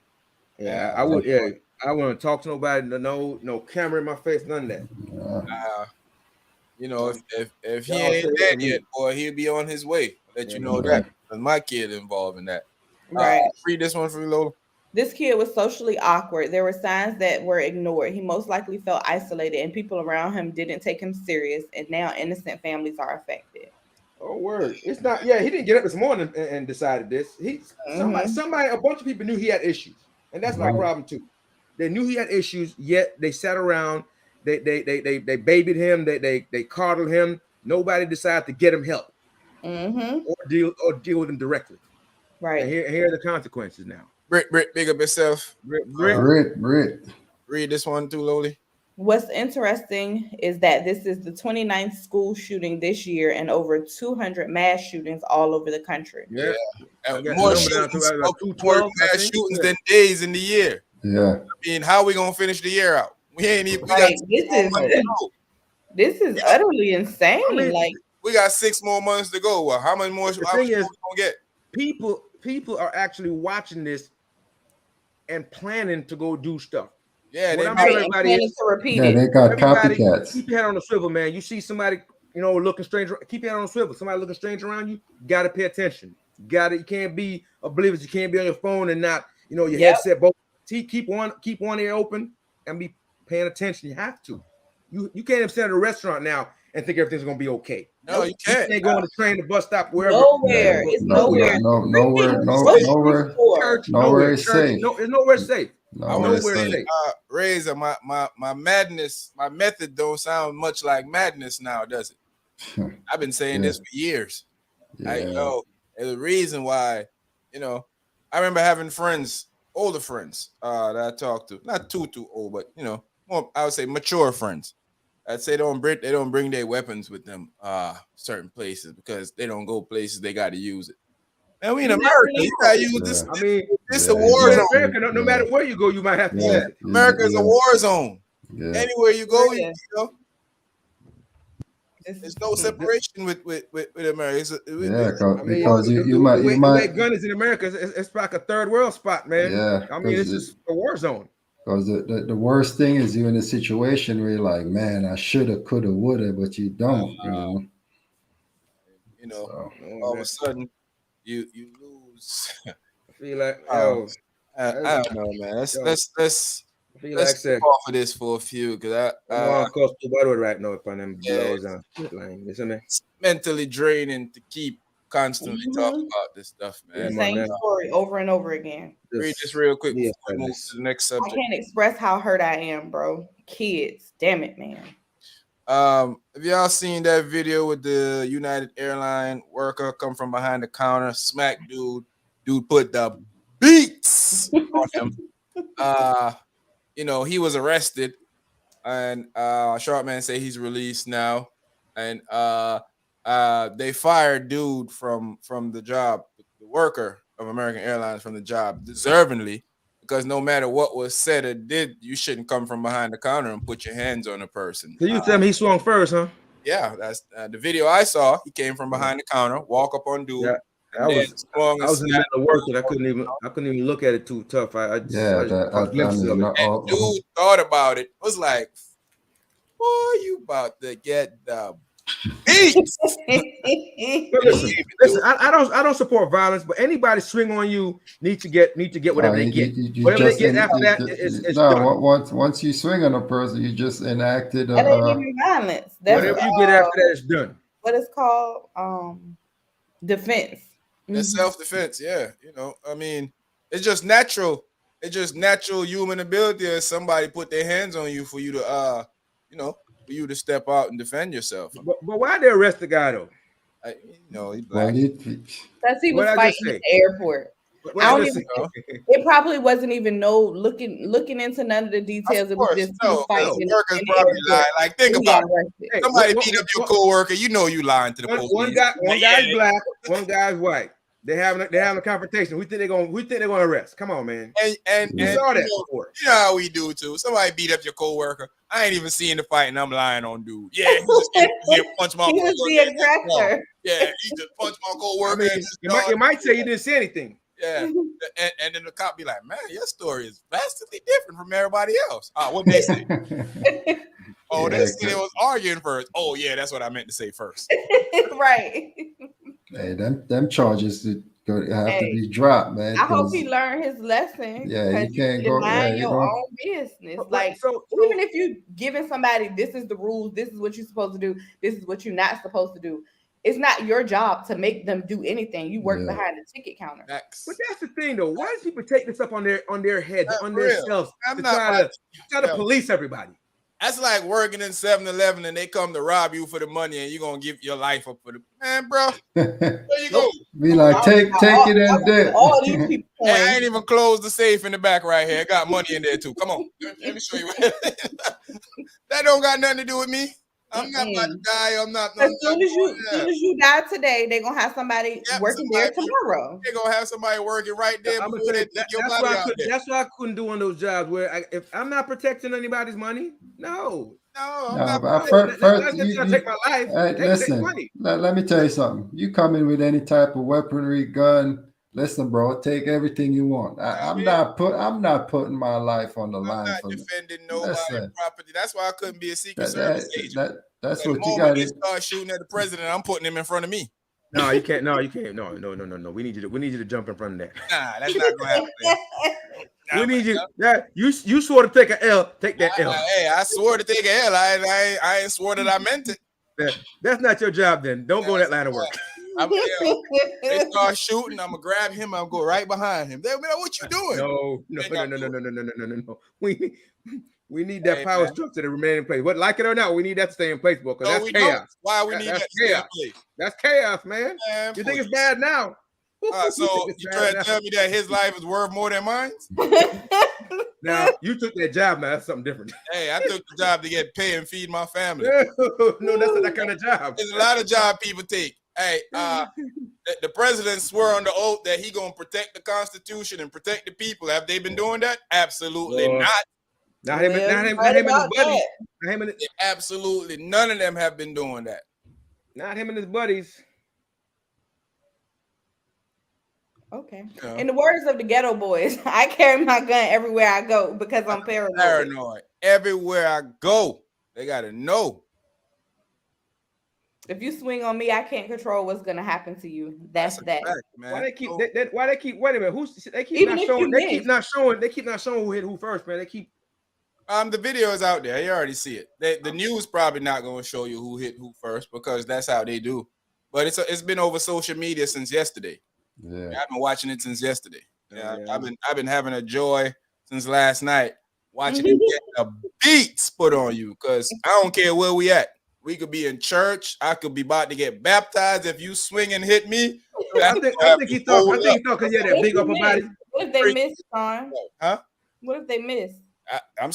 Yeah, I would. Yeah, I wouldn't talk to nobody. No camera in my face. None of that. You know, if he ain't dead yet, boy, he'll be on his way. I'll let you know that. Because my kid involved in that. Right. Read this one for you, Lola. This kid was socially awkward. There were signs that were ignored. He most likely felt isolated, and people around him didn't take him serious. And now innocent families are affected. Oh, word! It's not. Yeah, he didn't get up this morning and decided this. Somebody, a bunch of people knew he had issues, and that's my problem too. They knew he had issues, yet they sat around. They babied him. They coddled him. Nobody decided to get him help or deal with him directly. Right. And here are the consequences now. Britt, big up yourself. Britt. Read this one too, Loli. What's interesting is that this is the 29th school shooting this year and over 200 mass shootings all over the country. Yeah. More mass shootings than days in the year. Yeah. I mean, how are we going to finish the year out? We ain't even. This is utterly insane. I mean, like, we got 6 more months to go. Well, how much more? The thing is, we gonna get? People are actually watching this and planning to go do stuff. Yeah, they got copycats. Keep your head on the swivel, man. You see somebody, looking strange. Keep your head on the swivel. Somebody looking strange around you. You got to pay attention. You can't be oblivious. You can't be on your phone and not, your headset. Both keep one ear open and be paying attention. You have to. You can't even sit at a restaurant now and think everything's gonna be okay. No, you can't. You can't go on the train, the bus stop, wherever. Nowhere. It's nowhere. Nowhere is safe. No, it's nowhere safe. Nowhere safe. Razor, my madness, my method don't sound much like madness now, does it? I've been saying this for years. I know there's a reason why. I remember having friends, older friends, that I talked to, not too old, but more, I would say mature friends. I'd say they don't bring their weapons with them certain places because they don't go places they got to use it. And we in America, you got to use this. I mean, this is a war zone. America, no matter where you go, you might have to use it. America is a war zone. Anywhere you go, there's no separation with America. Because you might guns in America. It's like a third world spot, man. Yeah, I mean, it's just a war zone. Because the worst thing is you're in a situation where you're like, man, I shoulda, coulda, woulda, but you don't. All of a sudden you lose. I feel like I don't know, man. Let's off of this for a few because it's mentally draining to keep constantly talking about this stuff, man. Same story over and over again. Read this real quick before we move to the next subject. I can't express how hurt I am, bro. Kids, damn it, man. Have y'all seen that video with the United Airlines worker come from behind the counter, smack dude? Dude put the beats on him. He was arrested, and short man say he's released now, and they fired dude from the job, the worker of American Airlines from the job, deservingly, because no matter what was said or did, you shouldn't come from behind the counter and put your hands on a person. So you tell me he swung first, huh? Yeah, that's the video I saw. He came from behind the counter, walk up on dude. Yeah. I was in the middle of work and I couldn't even look at it too tough. Dude thought about it. Was like, boy, you about to get the beats. listen, I don't support violence, but anybody swing on you need to get whatever they get. Whatever they get after that is done. Once you swing on a person, you just enacted that ain't even violence. Whatever you get after that is done. What it's called? Defense. It's self-defense, yeah. I mean, it's just natural. It's just natural human ability as somebody put their hands on you for you to for you to step out and defend yourself. But why they arrest the guy though? He's black. Because he was fighting at the airport. It probably wasn't even looking into none of the details. It was just fighting. Workers probably lying. Like, think about it. Somebody beat up your coworker. You lying to the police. One guy's black, one guy's white. They're having a confrontation. We think they're gonna arrest. Come on, man. And we saw that before. You know how we do too. Somebody beat up your coworker. I ain't even seeing the fight, and I'm lying on dude. Yeah, he just punch my. He was the aggressor. Yeah, he just punched my coworker. I mean, you might say you didn't say anything. Yeah, and then the cop be like, "Man, your story is vastly different from everybody else." What they say? They said they was arguing first. Oh yeah, that's what I meant to say first. Right. Hey, them charges have to be dropped, man. I hope he learned his lesson. Yeah, you can't go mind your own business. Like, even if you giving somebody, this is the rules, this is what you're supposed to do, this is what you're not supposed to do. It's not your job to make them do anything. You work behind the ticket counter. But that's the thing, though. Why do people take this up on their heads, on themselves, to try to police everybody? That's like working in 7-Eleven and they come to rob you for the money and you're gonna give your life up for the man, bro. There you go. Be like, take it and dip. All these people. Hey, I ain't even closed the safe in the back right here. I got money in there too. Come on, let me show you. That don't got nothing to do with me. I'm not about to die. I'm not. As soon as you die today, they're gonna have somebody working there tomorrow. They're gonna have somebody working right there. That's why I couldn't do one of those jobs where if I'm not protecting anybody's money, no. I'm not. First, take my life. Listen, let me tell you something. You come in with any type of weaponry, gun. Listen, bro, take everything you want. I'm not putting my life on the line. I'm not defending nobody's property. That's why I couldn't be a Secret Service agent. That's what you got to start shooting at the president. I'm putting him in front of me. No, you can't. No, you can't. No. We need you to jump in front of that. Nah, that's not gonna happen. We need you. Yeah, you swore to take an L. Take that L. Hey, I swore to take an L. I ain't swore that I meant it. That's not your job. Then don't go that line of work. They start shooting. I'm gonna grab him. I'm gonna go right behind him. They'll be like, "What you doing?" No. We need that power structure to remain in place. But like it or not, we need that to stay in place, because that's chaos. Why we need that to stay in place? That's chaos, man. You think it's bad now? So you trying to tell me that his life is worth more than mine? Now you took that job, man. That's something different. Hey, I took the job to get paid and feed my family. No, that's not that kind of job. There's a lot of job people take. Hey, the president swore on the oath that he gonna protect the Constitution and protect the people. Have they been doing that? Absolutely not. Not him and his buddies. Absolutely none of them have been doing that. Not him and his buddies. Okay. In the words of the Ghetto Boys, I carry my gun everywhere I go because I'm paranoid. Everywhere I go, they gotta know. If you swing on me, I can't control what's gonna happen to you. That's that. Fact, man. Why they keep? Wait a minute. They keep not showing who hit who first, man. They keep. The video is out there. You already see it. The news probably not gonna show you who hit who first because that's how they do. But it's been over social media since yesterday. Yeah, I've been watching it since yesterday. Yeah, I've been having a joy since last night watching it get the beats put on you, because I don't care where we at. We could be in church. I could be about to get baptized. If you swing and hit me, I think he thought because you had that big upper body. What if they miss, Sean? Huh? What if they miss? I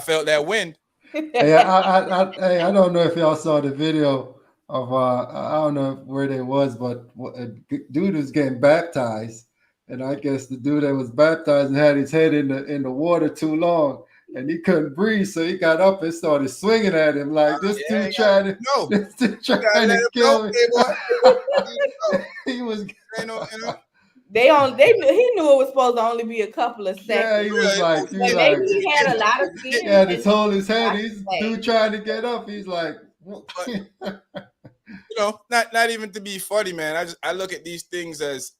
felt that wind. Hey, I don't know if y'all saw the video of I don't know where they was, but a dude was getting baptized, and I guess the dude that was baptized had his head in the water too long, and he couldn't breathe, so he got up and started swinging at him like this dude trying to kill me. He was. He knew it was supposed to only be a couple of seconds. Yeah, he was like, maybe he had a lot of fear. He had to hold his head. He's dude trying to get up. He's like, not even to be funny, man. I look at these things as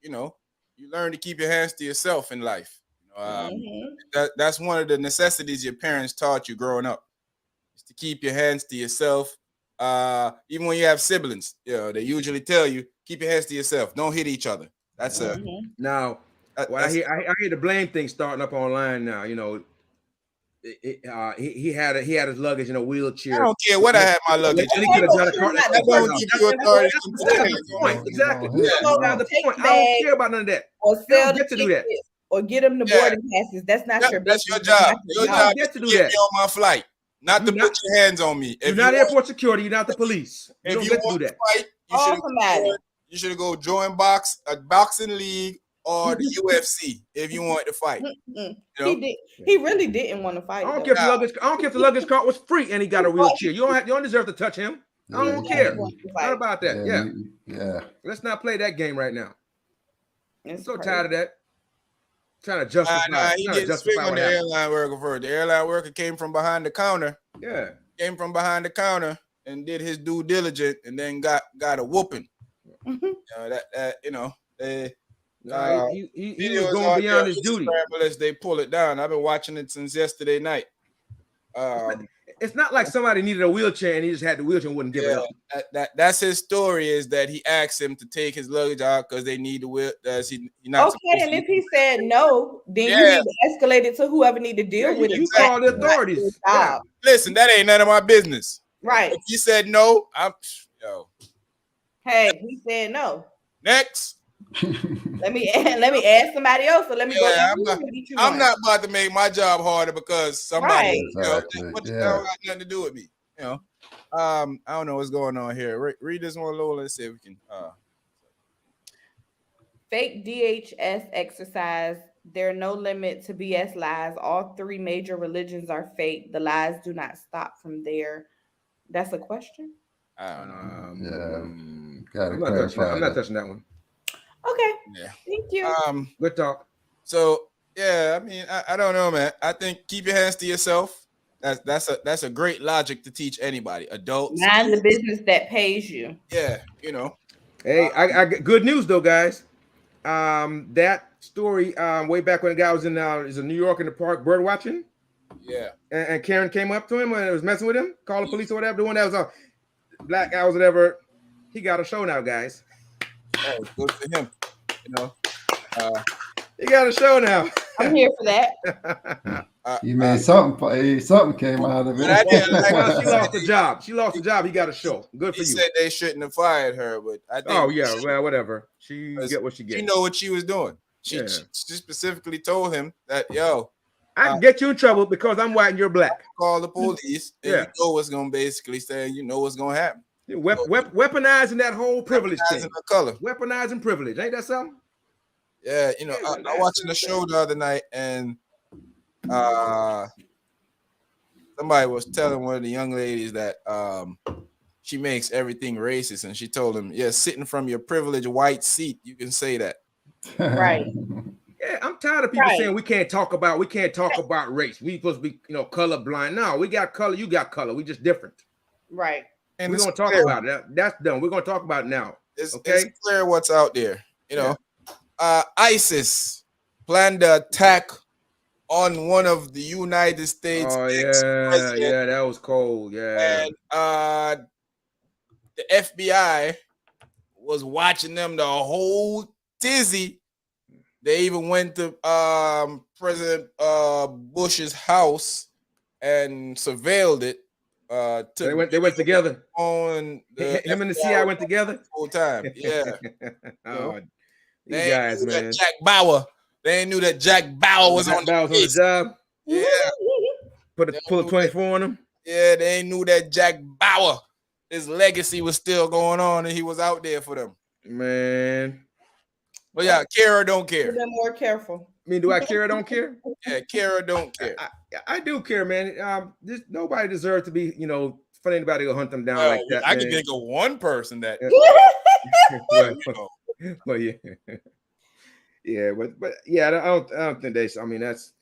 you learn to keep your hands to yourself in life. That's one of the necessities your parents taught you growing up, is to keep your hands to yourself. Even when you have siblings, they usually tell you, keep your hands to yourself. Don't hit each other. That's now. I hear the blame thing starting up online now. He had his luggage in a wheelchair. I don't care what I had my luggage. He could have done a car. That's the point. Exactly. Now the point. I don't care about none of that. Or sell the tickets, or get them the boarding passes. That's not your business. That's your job. Your job is to get me on my flight, not to put your hands on me. You're not airport security. You're not the police. You don't get to do that. Fight, you should go join a boxing league or the UFC if you want to fight. You know? He really didn't want to fight. I don't care if the luggage cart was free and he got a wheelchair. You don't deserve to touch him. I don't care. How about that? Yeah. Let's not play that game right now. I'm so crazy. tired of that. Trying to justify. He didn't speak on the airline worker first. The airline worker came from behind the counter. Yeah. Came from behind the counter and did his due diligence and then got a whooping. You know, he was going beyond his duty. As they pull it down. I've been watching it since yesterday night. It's not like somebody needed a wheelchair and he just had the wheelchair and wouldn't give it up. That's his story, is that he asked him to take his luggage out because they need the wheel. Okay, and if he said no, then you need to escalate it to whoever need to deal with it. You call the authorities. Yeah. Listen, that ain't none of my business. Right. If he said no, Hey, he said no. Next. Let me ask somebody else. So let me go. I'm not about to make my job harder because somebody got nothing to do with me. You know, I don't know what's going on here. Read this one, Lola. Let's see if we can. Fake DHS exercise. There are no limit to BS lies. All three major religions are fake. The lies do not stop from there. That's a question. I don't know. I'm not touching that one. Okay. Yeah. Thank you. Good talk. So I mean, I don't know, man. I think keep your hands to yourself. That's a great logic to teach anybody. Adults. Mind the business that pays you. Yeah, you know. Hey, I got good news though, guys. That story way back when the guy was in New York in the park bird watching. Yeah. And Karen came up to him and was messing with him, called the police or whatever. The one that was black guy was whatever. He got a show now, guys. Oh, good for him. You know, he got a show now. I'm here for that. You made something came out of it. She lost the job. She lost the job. He got a show. Good for you. He said they shouldn't have fired her, but I think. Oh yeah, well, whatever. She get what she gets. She know what she was doing. She specifically told him that, I can get you in trouble because I'm white and you're black. Call the police, and you know what's gonna basically say. You know what's gonna happen. Weaponizing that whole privilege thing. The color. Weaponizing privilege. Ain't that something? Yeah, you know, I watching the show the other night, and somebody was telling one of the young ladies that she makes everything racist, and she told him, sitting from your privileged white seat, you can say that. Right. Yeah, I'm tired of people saying we can't talk about race. We supposed to be, color blind. No, we got color, you got color. We just different. Right. And we're gonna talk about it. That's done. We're gonna talk about it now. It's clear what's out there. You know, ISIS planned to attack on one of the United States. Oh yeah, that was cold. Yeah, and the FBI was watching them the whole tizzy. They even went to President Bush's house and surveilled it. They went together. On him and the CIA went together the whole time. Yeah. These guys, man. Jack Bauer. They knew that Jack Bauer was on the job. Yeah. Pull a 24 on him. Yeah, they knew that Jack Bauer, his legacy was still going on, and he was out there for them. Man. But care or don't care. Be more careful. I mean, do I care or don't care? Yeah, care or don't care. I do care, man. Nobody deserves to be, for anybody to hunt them down like that. I can think of one person that. Well, yeah, yeah, but I don't think they. I mean, that's.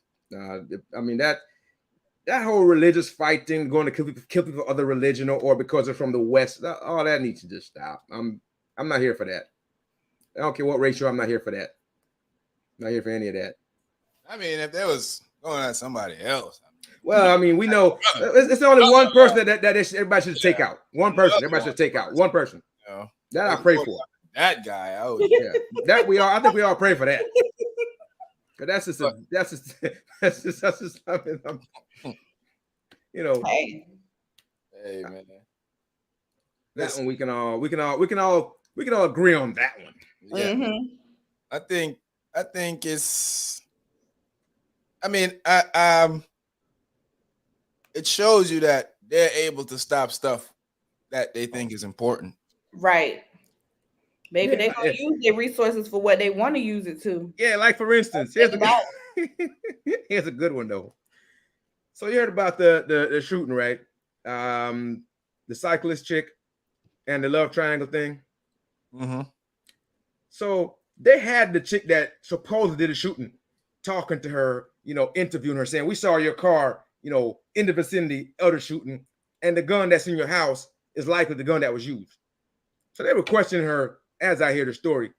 That whole religious fight thing, going to kill people of other religion or because they're from the West, all that needs to just stop. I'm not here for that. I don't care what race you're. I'm not here for that. I'm not here for any of that. I mean, if there was going at somebody else. Well, I mean, we know it's only one person that everybody should take out. One person, everybody should take out. One person. That I pray for. That guy. That we are. I think we all pray for that. But that's just something. Hey man. That one we can all agree on that one. Yeah. Mm-hmm. I think it's. I mean, it shows you that they're able to stop stuff that they think is important. Right. Maybe they're gonna use their resources for what they want to use it to. Yeah, like for instance, here's a good one though. So you heard about the shooting, right? The cyclist chick and the love triangle thing. Mm-hmm. So they had the chick that supposedly did the shooting talking to her, interviewing her, saying, "We saw your car, in the vicinity of the shooting, and the gun that's in your house is likely the gun that was used." So they were questioning her as I hear the story,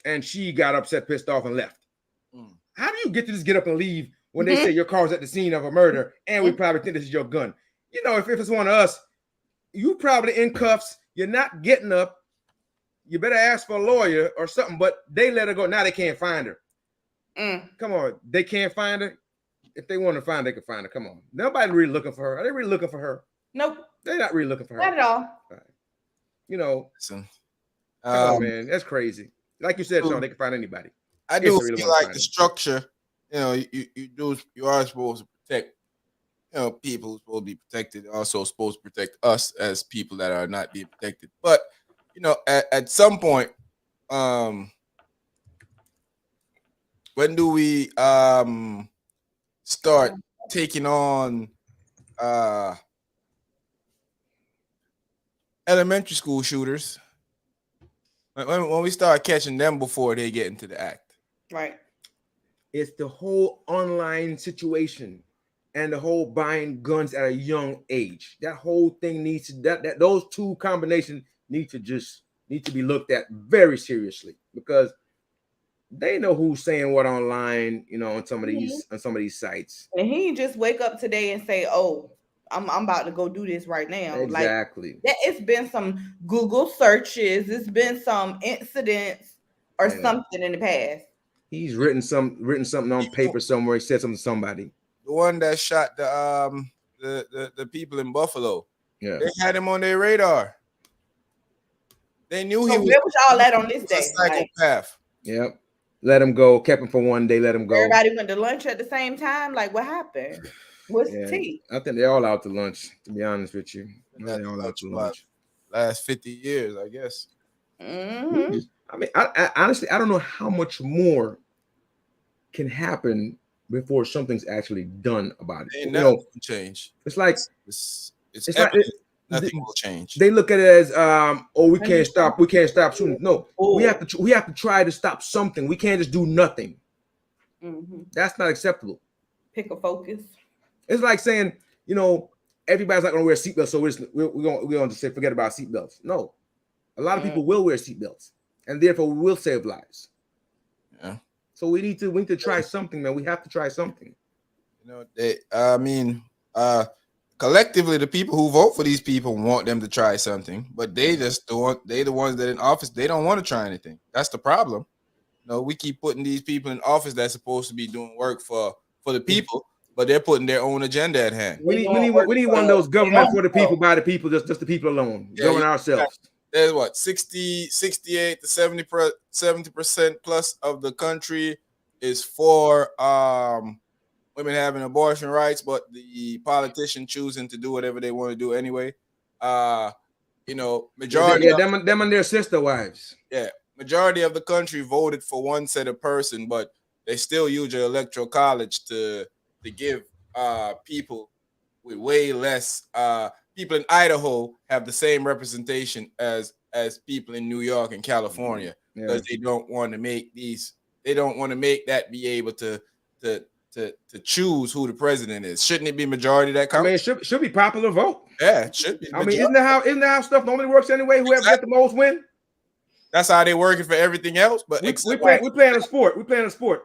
and she got upset, pissed off, and left. How do you get to just get up and leave when they say your car was at the scene of a murder and we probably think this is your gun? If it's one of us, you probably in cuffs, you're not getting up. You better ask for a lawyer or something, but they let her go. Now they can't find her. Come on, they can't find her. If they want to find her, they can find her. Come on. Nobody really looking for her. Are they really looking for her? Nope. They're not really looking for her. Not at all. Listen, come on, man. That's crazy. Like you said, Sean, they can find anybody. I do feel like the structure, you are supposed to protect, people who are supposed to be protected, also supposed to protect us as people that are not being protected. But, at some point, when do we start taking on elementary school shooters? When we start catching them before they get into the act. Right. It's the whole online situation and the whole buying guns at a young age. That whole thing needs to those two combinations need to be looked at very seriously, because they know who's saying what online, on some of these sites. And he just wake up today and say, "Oh, I'm about to go do this right now." Exactly. Like it's been some Google searches, it's been some incidents or something in the past. He's written something on paper somewhere. He said something to somebody. The one that shot the people in Buffalo. Yeah, they had him on their radar. They knew he was. Where was all that on this day? A psychopath. Yep. Let him go. Kept him for one day. Let him go. Everybody went to lunch at the same time. Like, what happened? What's the tea? I think they're all out to lunch. To be honest with you, they're all out to lunch. Last 50 years, I guess. Mm-hmm. I mean, I honestly, I don't know how much more can happen before something's actually done about it. Nothing will change. It's like it's like nothing will change. They look at it as we can't stop shooting. No, we have to try to stop something. We can't just do nothing. Mm-hmm. That's not acceptable. Pick a focus. It's like saying, everybody's not going to wear seatbelts, so we're going to say forget about seatbelts. No, a lot of people will wear seatbelts, and therefore we will save lives. Yeah. So we need to try something, man. We have to try something. Collectively, the people who vote for these people want them to try something, but they just don't. They the ones that in office, they don't want to try anything. That's the problem. We keep putting these people in office that's supposed to be doing work for the people, but they're putting their own agenda at hand. We need one of those government for the people, by the people, just the people alone. Yeah, govern ourselves. There's 68 to 70% plus of the country is for women having abortion rights, but the politician choosing to do whatever they want to do anyway. Majority them and their sister wives. Yeah, majority of the country voted for one set of person, but they still use your electoral college to give people with way less. People in Idaho have the same representation as people in New York and California, because they don't want to make they don't want to make that be able to choose who the president is. Shouldn't it be majority that counts? I mean, it should be popular vote. Yeah, it should be. I mean, isn't that how stuff normally works anyway? Whoever gets the most win. That's how they're working for everything else. But we're playing a sport. We're playing a sport.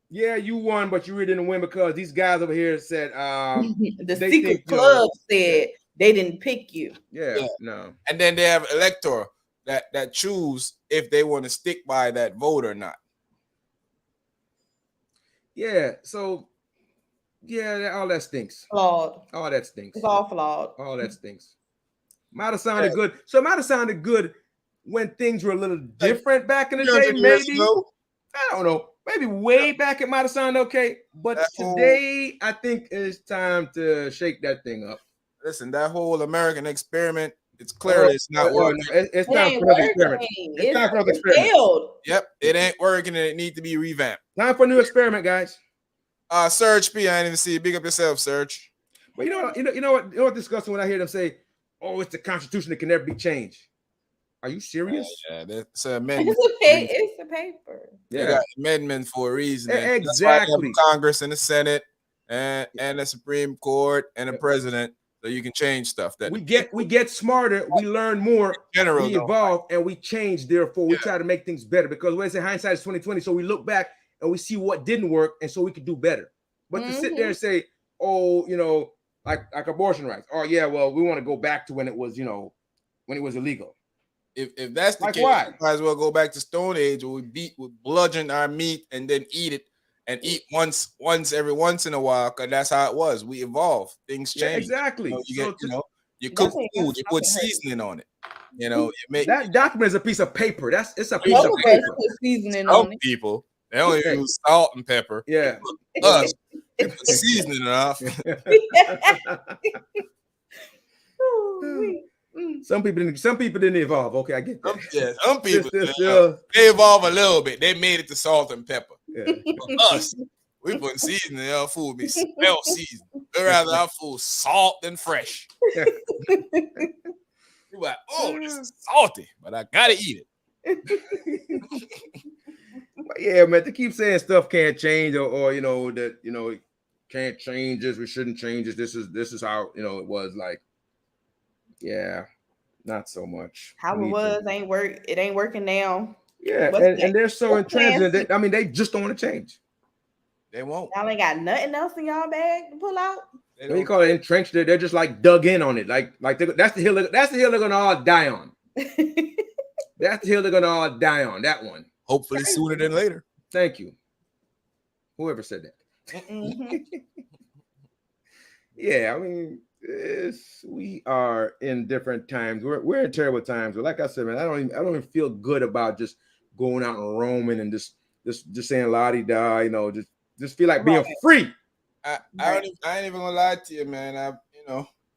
Yeah, you won, but you really didn't win because these guys over here said the secret club said they didn't pick you. Yeah, no. And then they have elector that choose if they want to stick by that vote or not. Yeah, so all that stinks. Flawed. All that stinks. It's all flawed. All that stinks. Might have sounded good. So it might have sounded good when things were a little different back in the day, maybe. I don't know. Maybe way back it might have sounded okay, but today I think it's time to shake that thing up. Listen, that whole American experiment It's clearly it's not working. It's time for another experiment. It's time for another experiment. Failed. Yep, it ain't working and it needs to be revamped. Time for a new experiment, guys. Serge P, I didn't even see you. Big up yourself, Serge. But you know what disgusting when I hear them say, "Oh, it's the Constitution that can never be changed." Are you serious? Yeah, that's an amendment. It's a paper. Yeah, got amendment for a reason. Exactly. That's why you have Congress and the Senate and the Supreme Court and the President, so you can change stuff. That we get smarter, we learn more, we evolve, and we change. Therefore, we try to make things better because when I say hindsight is 20/20, so we look back and we see what didn't work, and so we could do better. But to sit there and say, "Oh, like abortion rights," oh yeah, well, we want to go back to when it was, when it was illegal. If that's the case, why? We might as well go back to Stone Age where we bludgeon our meat and then eat it and eat once every once in a while, because that's how it was. We evolve, things change. Yeah, exactly. You cook food, you put seasoning on it. You make that document is a piece of paper. It's a piece of paper. Seasoning on it. People they only use salt and pepper. Yeah, us we put seasoning enough. Some people didn't evolve. Okay, I get that. Yeah, some people they evolve a little bit. They made it to salt and pepper. Yeah. Us, we put seasoning in our food. We smell seasoning. We'd rather our food salt than fresh. You're like, oh, this is salty, but I gotta eat it. Yeah, man. To keep saying stuff can't change, or that can't change this. We shouldn't change this. This is how it was like. Yeah, not so much. How it was ain't work. It ain't working now. Yeah, and they're so intransigent. They just don't want to change. They won't. Y'all ain't got nothing else in y'all bag to pull out. When you call it entrenched, they're just like dug in on it. Like that's the hill. That's the hill they're gonna all die on. That's the hill they're gonna all die on. That one. Hopefully sooner than later. Thank you. Whoever said that. Yeah, I mean. We are in different times. We're in terrible times. But like I said, man, I don't even feel good about just going out and roaming and just saying la-di-da, just feel like being free. I ain't even gonna lie to you, man.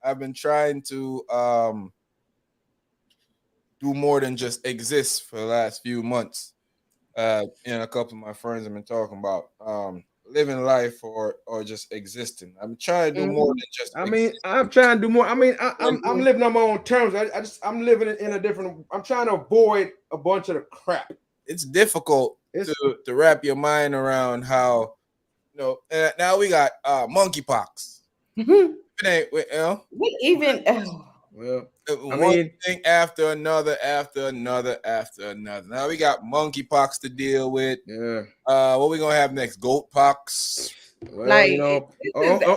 I've been trying to do more than just exist for the last few months. A couple of my friends have been talking about living life or just existing. I'm trying to do more than just. I'm trying to do more. I'm living on my own terms. I'm living in a different. I'm trying to avoid a bunch of the crap. It's difficult to wrap your mind around how, now we got monkeypox. Mm-hmm. It ain't, what even? Well, one thing after another. Now we got monkeypox to deal with. Yeah. What we gonna have next? Goat pox. Well,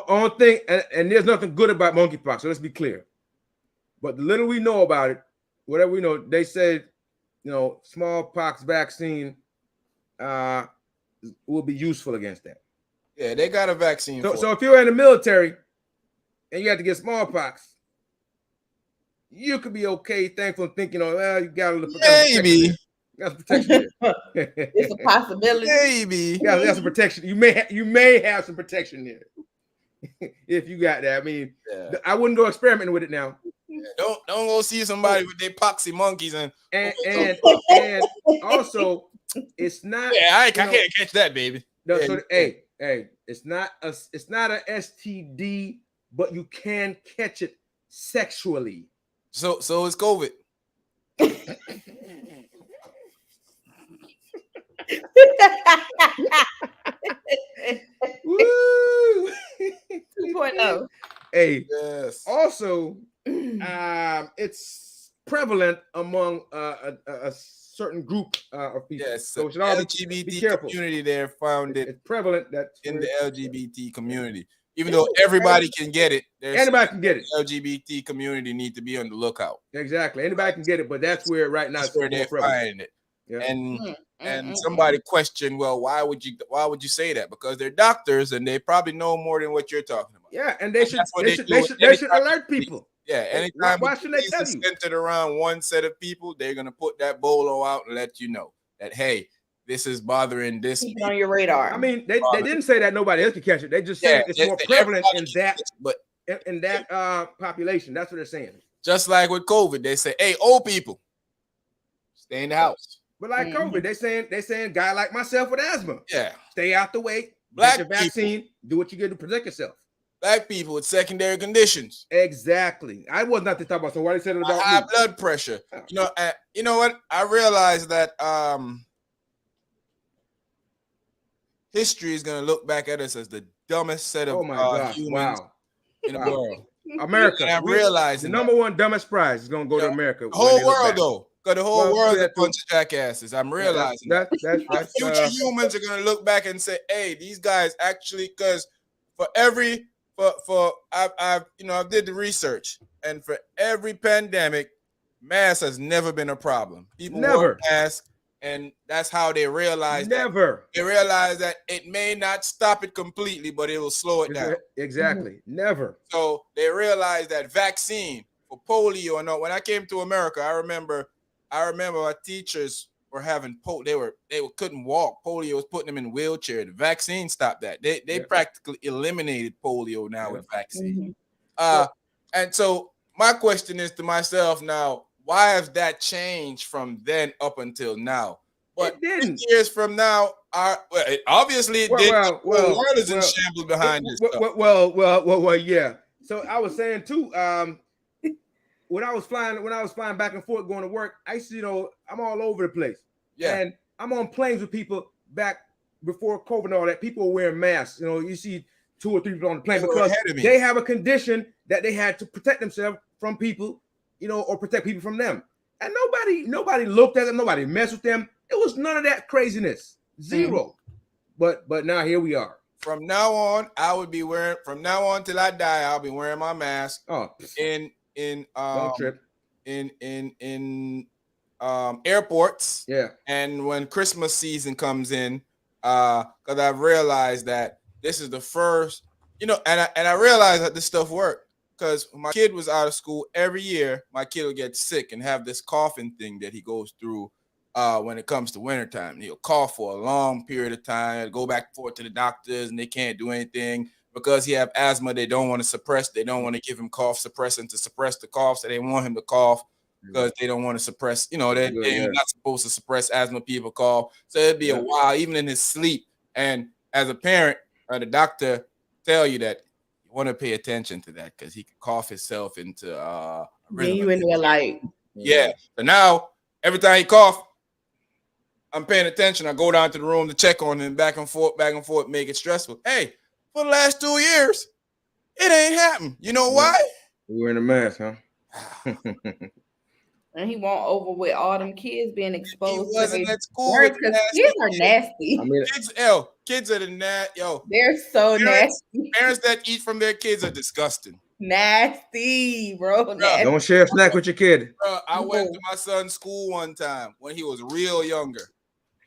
on thing, and there's nothing good about monkeypox. So let's be clear. But the little we know about it, whatever we know, they said, smallpox vaccine will be useful against that. Yeah, they got a vaccine. So if you're in the military and you have to get smallpox, you could be okay, thankful, and thinking, you got a little maybe. Got some protection. It's a possibility. Maybe. Got some protection. You may have some protection there if you got that. I mean, I wouldn't go experimenting with it now. Yeah, don't go see somebody with their poxy monkeys and also it's not. Yeah, I can't catch that, baby. No, so hey, it's not a STD, but you can catch it sexually. So it's COVID. Woo! 2.0. Hey, yes. Also, it's prevalent among a certain group of people. Yes, so it should all be careful. Community there found it. It's prevalent in the LGBT community. Even though everybody can get it, anybody can get it. LGBT community need to be on the lookout. Exactly, anybody can get it, but that's where right now that's where they're finding it. Yeah. And somebody questioned, well, why would you say that? Because they're doctors and they probably know more than what you're talking about. Yeah, and they should alert people. Yeah, anytime why should they tell you? Centered around one set of people, they're gonna put that bolo out and let you know that hey, this is bothering this. Keep it on your radar. I mean, they didn't say that nobody else could catch it. They just said it's more prevalent in that population. That's what they're saying. Just like with COVID, they say, hey, old people, stay in the house. But like COVID, they saying guy like myself with asthma. Yeah. Stay out the way. Black get the vaccine. Do what you get to protect yourself. Black people with secondary conditions. Exactly. I was not to talk about. So why they said it about high me? blood pressure. You know what? I realized that history is gonna look back at us as the dumbest set of humans in the world. America. I'm realizing the number one dumbest prize is gonna go to America. The whole world, though. Because the whole world is a bunch of jackasses. I'm realizing that's future humans are gonna look back and say, "Hey, these guys actually." Because I did the research, and for every pandemic, mask has never been a problem. People wear masks, and that's how they realize. They realize that it may not stop it completely, but it will slow it down. Exactly. Never. So they realized that vaccine for polio or no. When I came to America, I remember our teachers were having they couldn't walk. Polio was putting them in wheelchair. The vaccine stopped that. They practically eliminated polio now with vaccine. And so my question is to myself now, why has that changed from then up until now? But 10 years from now, it obviously did. The world is in shambles behind this stuff. Well, yeah. So I was saying too, when I was flying back and forth going to work, I used to, I'm all over the place. Yeah. And I'm on planes with people back before COVID and all that. People were wearing masks. You see 2 or 3 people on the plane because they have a condition that they had to protect themselves from people, or protect people from them. And nobody looked at them. Nobody messed with them. It was none of that craziness. Zero. But now here we are. From now on, from now on till I die, I'll be wearing my mask. Don't trip. In airports. Yeah. And when Christmas season comes in, because I've realized that this is the first, and I realized that this stuff worked. Because when my kid was out of school, every year my kid will get sick and have this coughing thing that he goes through when it comes to wintertime. He'll cough for a long period of time, go back and forth to the doctors, and they can't do anything because he have asthma. They don't want to suppress. They don't want to give him cough suppressant to suppress the cough. So they want him to cough because they don't want to suppress. They're not supposed to suppress asthma. People cough. So it'd be a while, even in his sleep. And as a parent, the doctor tell you that you want to pay attention to that because he could cough himself into you into a light. Yeah. So now every time he cough, I'm paying attention. I go down to the room to check on him, back and forth, make it stressful. Hey, for the last 2 years, it ain't happened. You know why? We're in a mask, huh? And he won't over with all them kids being exposed. He wasn't at school because kids are nasty. Kids are the they're so nasty. Parents that eat from their kids are disgusting. Nasty, bro. Nasty. Don't share a snack with your kid. Bro, I went to my son's school one time when he was real younger,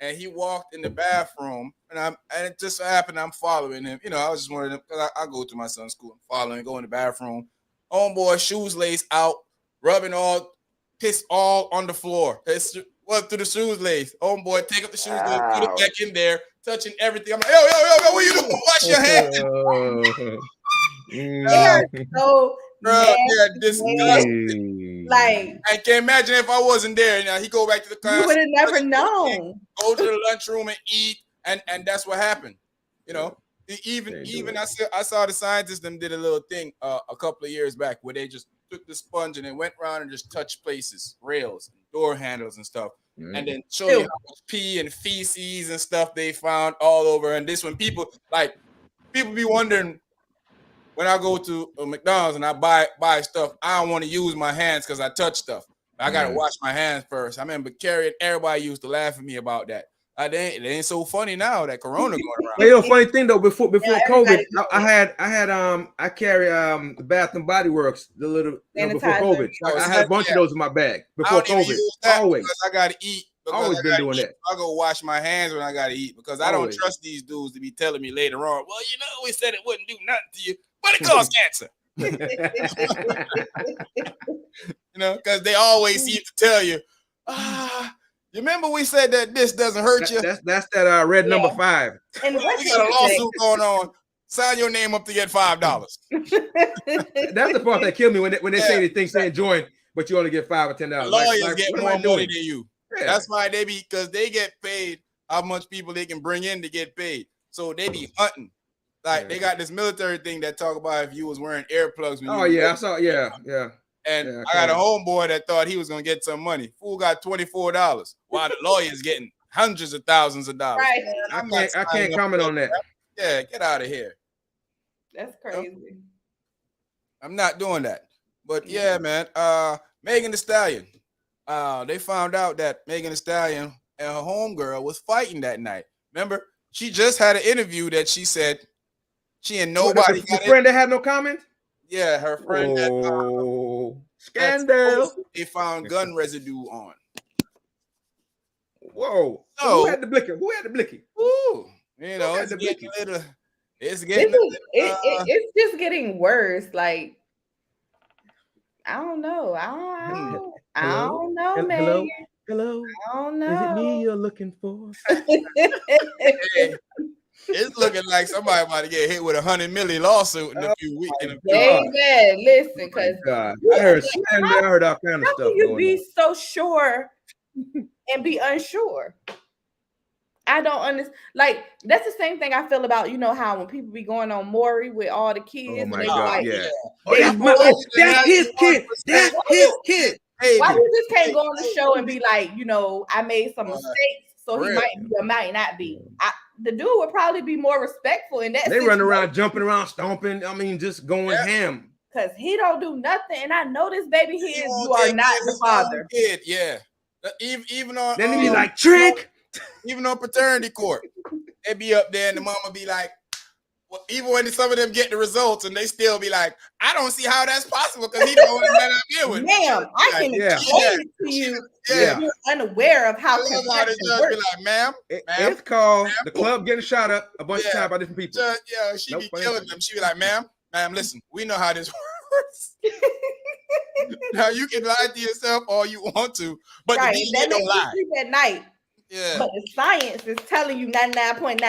and he walked in the bathroom, and it just so happened I'm following him. I was just one of them because I go to my son's school, I'm following, go in the bathroom. Homeboy, shoes laced out, rubbing piss all on the floor. Through the shoes lace. Homeboy, take up the shoes lace, put it back in there, touching everything. I'm like, yo, what you doing? Wash your hands. They're disgusting. Like, I can't imagine if I wasn't there. Now he go back to the class. You would have never known. Go to the lunchroom and eat, and that's what happened. Even I saw the scientists them did a little thing a couple of years back where they just took the sponge and they went around and just touched places, rails, door handles and stuff, and then show you how much pee and feces and stuff they found all over. And this when people be wondering. When I go to McDonald's and I buy stuff, I don't want to use my hands because I touch stuff. I gotta wash my hands first. I remember Carrie and everybody used to laugh at me about that. It ain't so funny now that Corona going around. Funny thing though, before COVID, I carry the Bath and Body Works, the little before COVID. I had a bunch of those in my bag before COVID. Always, I gotta eat. Always been doing that. I go wash my hands when I gotta eat because I don't trust these dudes to be telling me later on. Well, we said it wouldn't do nothing to you, but it caused cancer. Because they always seem to tell you, you remember we said that this doesn't hurt you? That's that red number 5. And we got a lawsuit going on. sign your name up to get $5. That's the part that killed me when they say they think they enjoying, but you only get $5 or $10. Lawyers get what more am I money doing? than you. Yeah. That's why because they get paid how much people they can bring in to get paid. So they be hunting. Like they got this military thing that talk about if you was wearing earplugs. When I saw. Yeah. And I got a homeboy that thought he was gonna get some money. Fool got $24, while the lawyer's getting hundreds of thousands of dollars. Right. Man, I can't comment on that. Yeah, get out of here. That's crazy. I'm not doing that. But yeah, man. Megan Thee Stallion. They found out that Megan Thee Stallion and her homegirl was fighting that night. Remember, she just had an interview that she said she and nobody. The friend that had no comment. Yeah, her friend. Scandal. They found gun residue on. Whoa. So who had the blicky? Ooh, you know, it's getting a little. It's just getting worse. Like, I don't know. I don't know, man. Hello. I don't know. Is it me you're looking for? Hey, it's looking like somebody about to get hit with $100 million lawsuit in a few weeks. Amen. Listen, because I heard all kind of stuff. How can you be so sure and be unsure? I don't understand. Like, that's the same thing I feel about, you know, how when people be going on Maury with all the kids. Oh my God, yeah. That's his kid. That's his kid. Hey, why you just can't go on the show and be like, you know, I made some mistakes, so he might be or might not be. The dude would probably be more respectful in that. They run around, jumping around, stomping. I mean, just going ham. Because he don't do nothing, and I know this baby here. You are not the father. Kid, yeah. Even on then he be like trick. Even on paternity court, they be up there, and the mama be like, well, even when some of them get the results, and they still be like, I don't see how that's possible because he don't want to let out there with. Ma'am, I can explain it to you. Yeah, you're unaware of how somebody just be like, ma'am, it's called the club getting shot up a bunch of times by different people. She be killing them. She be like, ma'am, listen, we know how this works. Now you can lie to yourself all you want to, but that don't lie. At night. Yeah. But the science is telling you 99.99999.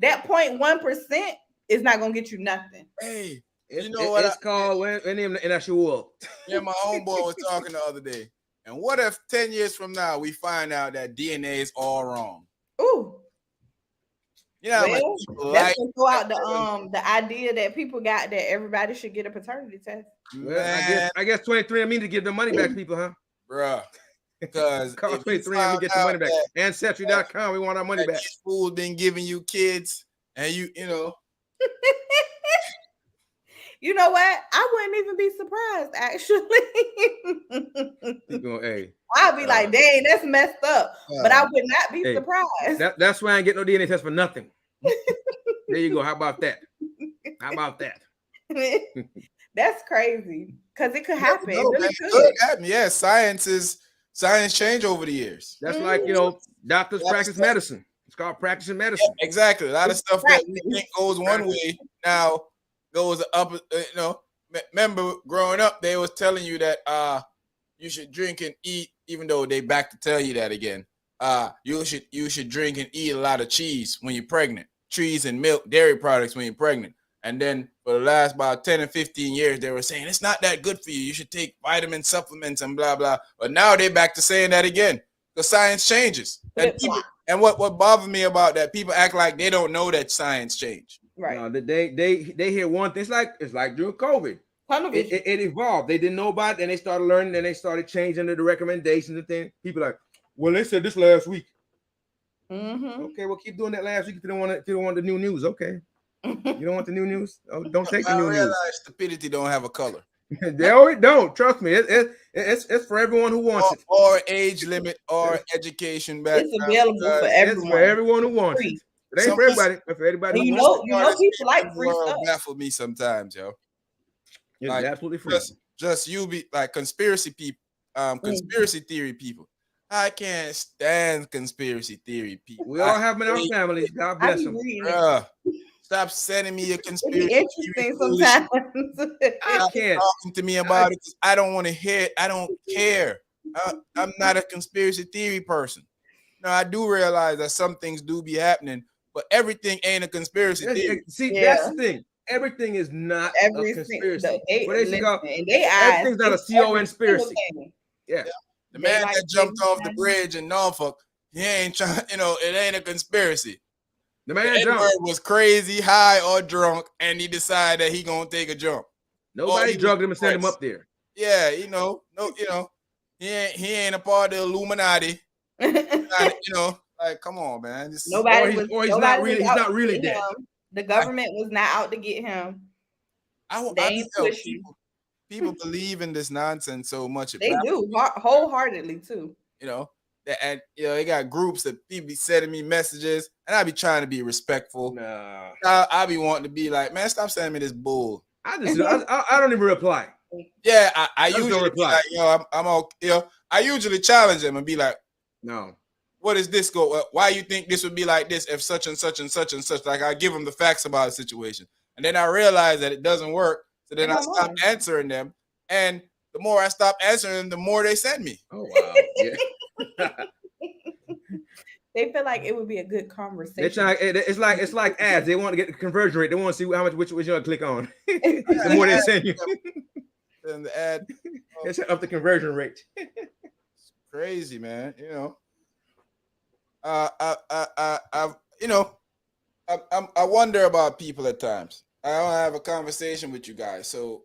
That 0.1% is not gonna get you nothing. Hey, you know what? It's called when that's your world. Yeah, my homeboy was talking the other day. And what if 10 years from now we find out that DNA is all wrong? Ooh. You know, that's gonna go out the idea that people got that everybody should get a paternity test. Man. I guess 23andMe need to give the money back to people, huh? Bruh. Because call 23andMe, get the money back. Ancestry.com, we want our money back. These fools been giving you kids, and you know. You know what? I wouldn't even be surprised, actually. Hey, I'd be like, dang, that's messed up. But I would not be surprised. That's why I ain't get no DNA test for nothing. There you go. How about that? That's crazy. Because it could happen. It could happen. Yeah, science changed over the years. That's like, you know, doctors practice medicine. It's called practicing medicine. Yeah, exactly. A lot of stuff that we think goes one way now goes up. You know, remember growing up, they was telling you that you should drink and eat, even though they back to tell you that again. You should drink and eat a lot of cheese when you're pregnant. Cheese and milk, dairy products when you're pregnant. And then for the last about 10 and 15 years, they were saying it's not that good for you. You should take vitamin supplements and blah, blah. But now they're back to saying that again. The science changes. And what bothers me about that, people act like they don't know that science changed. Right. They hear one thing. It's like during COVID. It evolved. They didn't know about it, and they started learning, and they started changing the recommendations and things. People like, well, they said this last week. Mm-hmm. Okay, well, keep doing that last week if you don't want the new news. Okay. You don't want the new news? Oh, don't take the new news. Stupidity don't have a color. They already don't. Trust me. It's for everyone who wants it. Or age limit or education background. It's available for everyone. It's for everyone who wants it. It ain't for everybody, but for everybody who wants it. You know people like free stuff. Baffle me sometimes, yo. It's absolutely free. Just you be like conspiracy people, conspiracy theory people. I can't stand conspiracy theory people. We all have them in our families. God bless them. Stop sending me your conspiracy. Interesting sometimes. I can't talking to me about it because I don't want to hear it. I don't care. I'm not a conspiracy theory person. Now I do realize that some things do be happening, but everything ain't a conspiracy theory. See, that's the thing. Everything is not a conspiracy. Everything's not a conspiracy. Yeah. The man that jumped off the bridge in Norfolk, he ain't trying, it ain't a conspiracy. The man was crazy, high, or drunk, and he decided that he gonna take a jump. Nobody drugged him and sent him up there. Yeah, he ain't a part of the Illuminati. Like, come on, man. He's not really dead. The government was not out to get him. People believe in this nonsense so much. They do wholeheartedly too. And they got groups that people be sending me messages, and I be trying to be respectful. Nah, I be wanting to be like, man, stop sending me this bull. I don't even reply. Yeah, I usually reply. Like, I'm all, I usually challenge them and be like, no. What is this go? Why you think this would be like this if such and such and such and such? Like, I give them the facts about the situation, and then I realize that it doesn't work. So then I stop answering them, and the more I stop answering them, the more they send me. Oh wow! Yeah. They feel like it would be a good conversation. It's like ads. They want to get the conversion rate. They want to see how much which you want to click on. The more they send you, and the ad. It's up the conversion rate. It's crazy, man. I wonder about people at times. I want to have a conversation with you guys. So,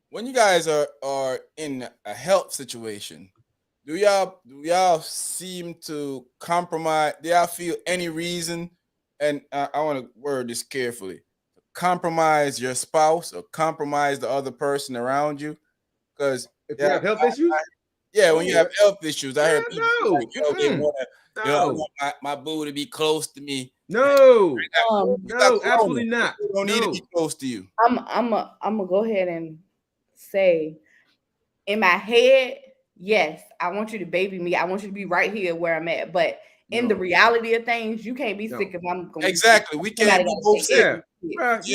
when you guys are in a health situation, do y'all seem to compromise? Do y'all feel any reason? And I want to word this carefully: compromise your spouse or compromise the other person around you, because if you have health issues. When you have health issues, I heard people they want my boo to be close to me. No, absolutely not. You don't need to be close to you. I'm gonna go ahead and say, in my head, yes, I want you to baby me. I want you to be right here where I'm at. But in the reality of things, you can't be sick if I'm going. Exactly, we can't be both sick. But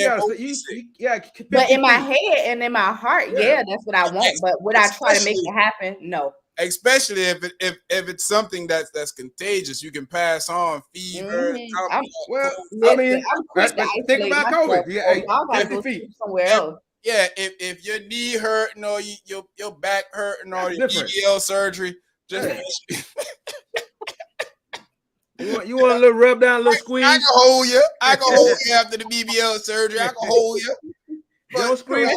in my head and in my heart, that's what I want. But would I try to make it happen? No. Especially if it's something that's contagious, you can pass on fever. I'm quick to think about COVID. Y'all gotta go somewhere else. Yeah, if your knee hurting or your back hurting or your BBL surgery, just you want a little rub down, a little squeeze? I can hold you. After the BBL surgery. I can hold you. Don't squeeze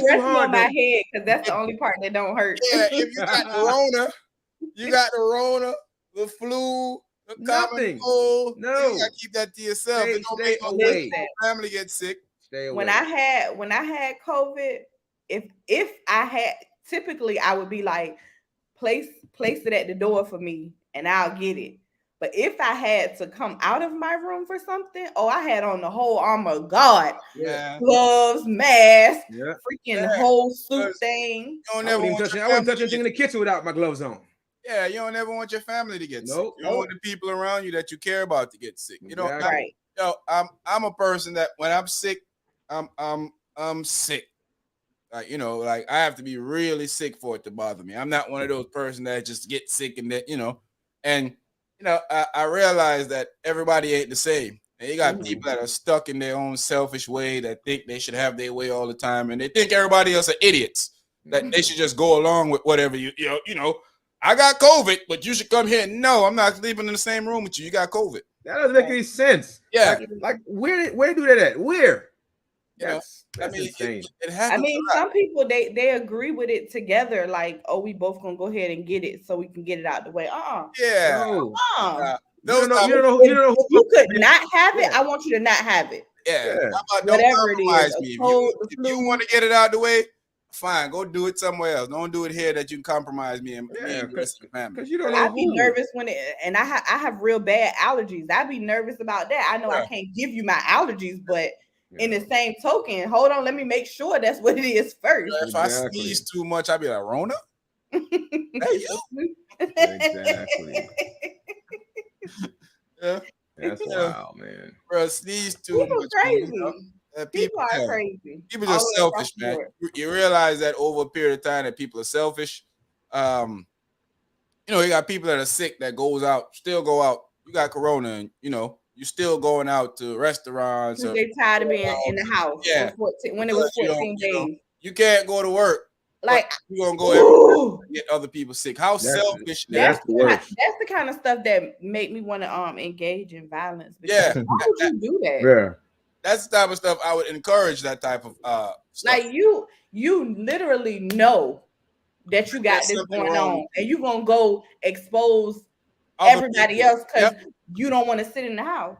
too hard. On my head, because that's the only part that don't hurt. Yeah, if you got the Rona, the flu, the common cold. No, you gotta keep that to yourself. Stay away. Family gets sick. Stay away. When I had COVID, if I had, typically I would be like, place it at the door for me and I'll get it. But if I had to come out of my room for something, I had on the whole armor of God. Yeah. Gloves, mask, freaking whole suit thing. I wouldn't touch anything in the kitchen without my gloves on. Yeah, you don't ever want your family to get sick. You don't want the people around you that you care about to get sick. I'm a person that when I'm sick, I'm sick. Like, I have to be really sick for it to bother me. I'm not one of those person that just get sick and that, I realize that everybody ain't the same. And you got people that are stuck in their own selfish way that think they should have their way all the time, and they think everybody else are idiots. That they should just go along with whatever I got COVID, but you should come here. No, I'm not sleeping in the same room with you. You got COVID. That doesn't make any sense. Yeah, like where do that at? Where? That's insane. It happens. Some people they agree with it together. Like, we both gonna go ahead and get it so we can get it out the way. Yeah. You could not have it. I want you to not have it. Yeah. How about whatever it is. If you want to get it out the way, fine. Go do it somewhere else. Don't do it here that you can compromise me and the rest of the family. Because you don't know. I'd be nervous when I have real bad allergies. I'd be nervous about that. I know I can't give you my allergies, but in the same token, hold on, let me make sure that's what it is first. If I sneeze too much, I'd be like, Rona? Hey, you. Exactly. Yeah. That's wild, man. Bro, sneeze too much. Crazy. People are crazy. People are selfish, man. You realize that over a period of time that people are selfish. You got people that are sick that still go out you got corona, and you still going out to restaurants. They tired of being in the house. Yeah, when it was 14 days. You can't go to work. Like you're gonna go and get other people sick. How selfish! That's the kind of stuff that make me want to engage in violence. Yeah, why would you do that? Yeah, that's the type of stuff I would encourage. That type of stuff. Like you literally know that you got this going on, and you gonna go expose everybody else because you don't want to sit in the house.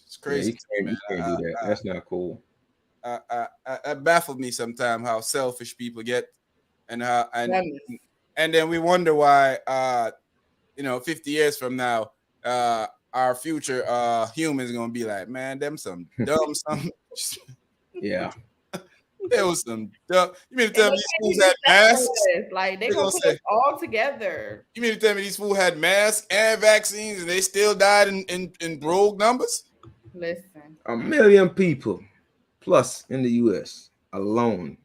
It's crazy. Yeah, you can't do that. That's not cool. It baffled me sometimes how selfish people get, and then we wonder why 50 years from now our future humans gonna be like, man, them some dumb some. Yeah. There was some dumb. You mean to tell me these fools had masks? Like they gonna put us all together. You mean to tell me these fools had masks and vaccines and they still died in rogue numbers? Listen, 1 million people plus in the U.S. alone.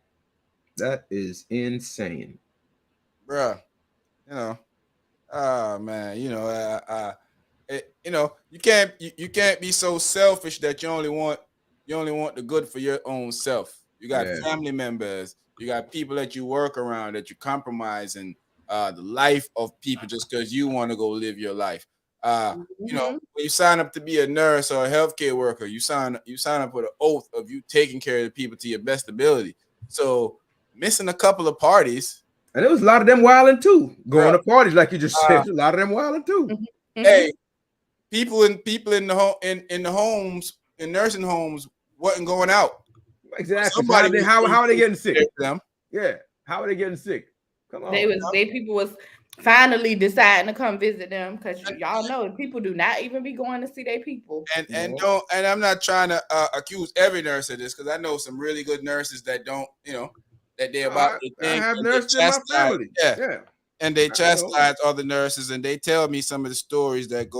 That is insane, bruh. Man, you can't be so selfish that you only want the good for your own self. You got family members, you got people that you work around, that you compromise in the life of people just because you want to go live your life. When you sign up to be a nurse or a healthcare worker, you sign up with an oath of you taking care of the people to your best ability. So missing a couple of parties, and there was a lot of them wilding too, going to parties like you just said. A lot of them wilding too. Hey, people in the homes, in nursing homes, wasn't going out. Exactly. How are they getting sick? Yeah. How are they getting sick? Come on. People was finally deciding to come visit them because y'all know people do not even be going to see their people. And I'm not trying to accuse every nurse of this because I know some really good nurses that don't, that they're about the thing. I have nurses in my family. Yeah. And they chastise other nurses, and they tell me some of the stories that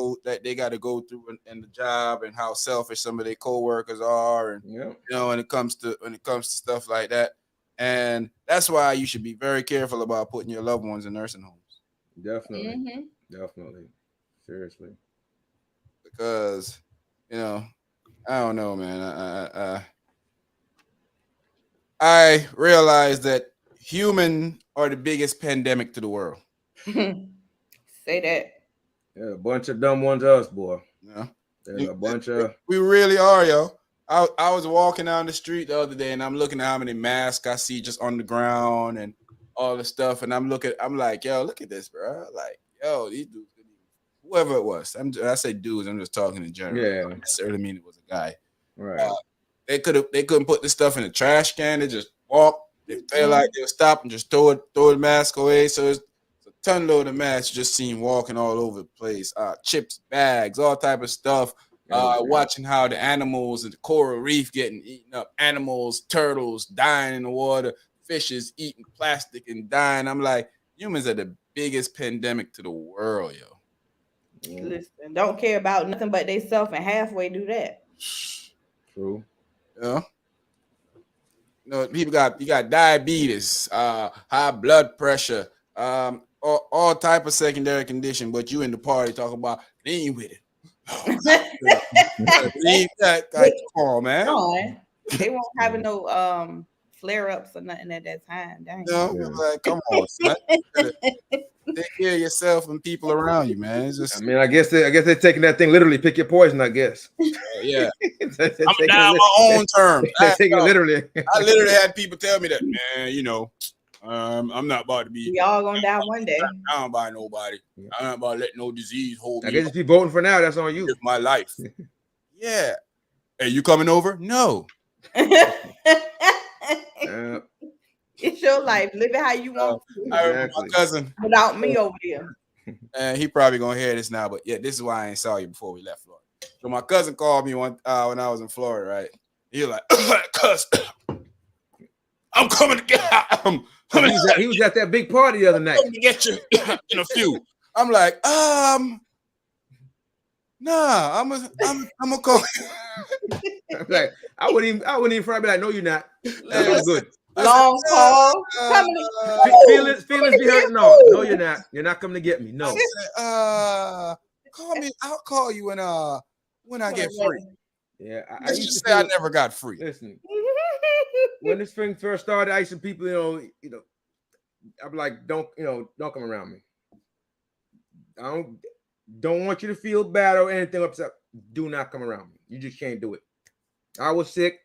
they got to go through in the job, and how selfish some of their coworkers are, and when it comes to stuff like that. And that's why you should be very careful about putting your loved ones in nursing homes. Definitely, definitely, seriously. Because I don't know, man. I realize that human are the biggest pandemic to the world. Say that. Yeah, a bunch of dumb ones to us, boy. Yeah. There's a bunch of. We really are, yo. I was walking down the street the other day, and I'm looking at how many masks I see just on the ground and all the stuff, and I'm like, yo, look at this, bro. Like, yo, these dudes, whoever it was. I say dudes, I'm just talking in general. Yeah. I don't necessarily mean it was a guy. Right. They couldn't put this stuff in the trash can. They just walk. They felt like they'll stop and just throw the mask away. So it's a ton load of masks just seen walking all over the place. Chips, bags, all type of stuff. Watching how the animals and the coral reef getting eaten up. Animals, turtles dying in the water. Fishes eating plastic and dying. I'm like, humans are the biggest pandemic to the world, yo. Listen, don't care about nothing but they self and halfway do that. True. Yeah. People got diabetes, high blood pressure, all type of secondary condition, but you in the party talking about lean with it. Come on, man. They won't have no flare-ups or nothing at that time. Dang. Like, come on, son. Take care of yourself and people around you, man. It's just, I guess they're taking that thing literally. Pick your poison, I guess. Yeah. I'm down my own terms. They're taking it literally. I literally had people tell me that, man, I'm not about to be. We all gonna die one day. I'm not by nobody. I'm not about to let no disease hold me. I guess if you're voting for now, that's on you. It's my life. Yeah. Hey, you coming over? No. It's your life. Live it how you want to. I remember my cousin. Without me over there. And he probably gonna hear this now, but yeah, this is why I ain't saw you before we left Florida. So my cousin called me when I was in Florida, right? He was like, "Cuz, I'm coming to get." He was at that big party the other night. To get you in a few. I'm like, nah, I'm gonna call. I'm like, I wouldn't even try to be like, no, you're not. That's good. Long call. Feelings be hurt. No, you're not. You're not coming to get me. No. Call me. I'll call you when I get free. Yeah, I used to say I never got free. Listen, when this thing first started, I used to people, I'm like, don't come around me. I don't want you to feel bad or anything upset. Do not come around me. You just can't do it. I was sick.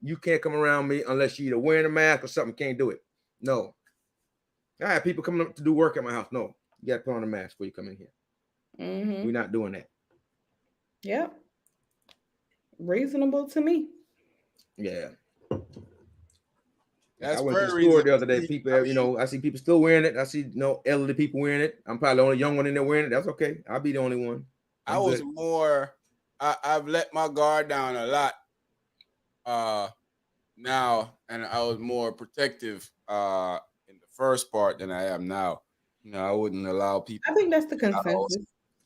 You can't come around me unless you're either wearing a mask or something. Can't do it. No. I have people coming up to do work at my house. No, you got to put on a mask before you come in here. We're not doing that. Yep. Reasonable to me. Yeah. That's I went to the store the other day. People, I see people still wearing it. I see elderly people wearing it. I'm probably the only young one in there wearing it. That's okay. I'll be the only one. I've let my guard down a lot now, and I was more protective in the first part than I am now. I wouldn't allow people. I think that's the consensus.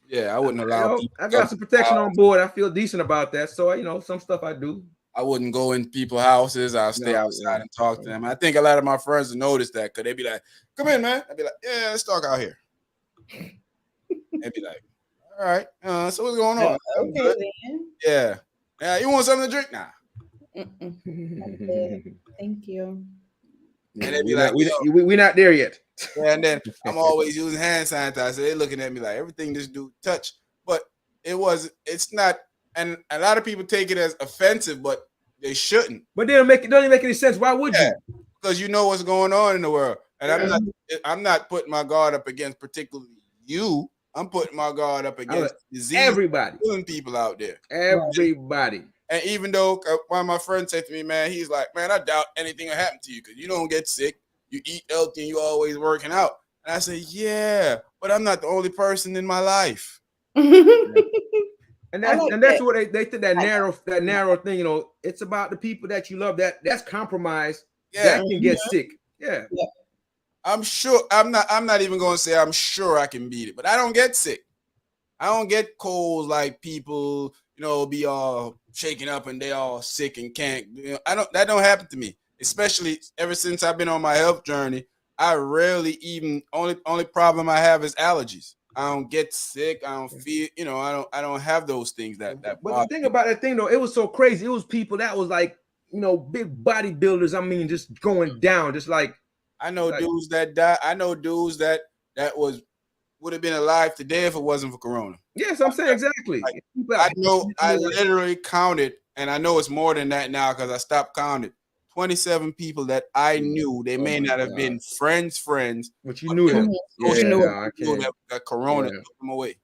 Yeah, I wouldn't allow people. I got some protection on board. I feel decent about that. So, some stuff I do. I wouldn't go in people's houses. I'll stay outside and talk to them. I think a lot of my friends have noticed that because they'd be like, come in, man. I'd be like, yeah, let's talk out here. They'd be like, all right. So what's going on? Okay, then. Yeah. You want something to drink now? Thank you. And they'd be like, we're not there yet. Yeah, and then I'm always using hand sanitizer. They're looking at me like everything this dude touched. But it's not. And a lot of people take it as offensive, but they shouldn't. But don't even make any sense. Why would you? Because you know what's going on in the world. And I'm not putting my guard up against particularly you. I'm putting my guard up against disease. Everybody. Killing people out there. Everybody. And even though one of my friends said to me, man, he's like, man, I doubt anything will happen to you because you don't get sick. You eat healthy and you always working out. And I say, yeah, but I'm not the only person in my life. And that's what they did that narrow thing. It's about the people that you love. That's compromised. That can get sick. Yeah. I'm sure. I'm not even going to say I'm sure I can beat it, but I don't get sick. I don't get colds like people, be all shaking up and they all sick and can't. That don't happen to me. Especially ever since I've been on my health journey, I rarely even only problem I have is allergies. I don't get sick. I don't feel, I don't have those things that. But the thing about that thing though, it was so crazy. It was people that was like, big bodybuilders. I mean, just going down, just like. I know dudes that died. I know dudes that would have been alive today if it wasn't for Corona. Yes, I'm saying exactly. I know. I literally counted, and I know it's more than that now because I stopped counting. 27 people that I knew. They may not have been friends, but you knew them. You knew that got Corona took them away.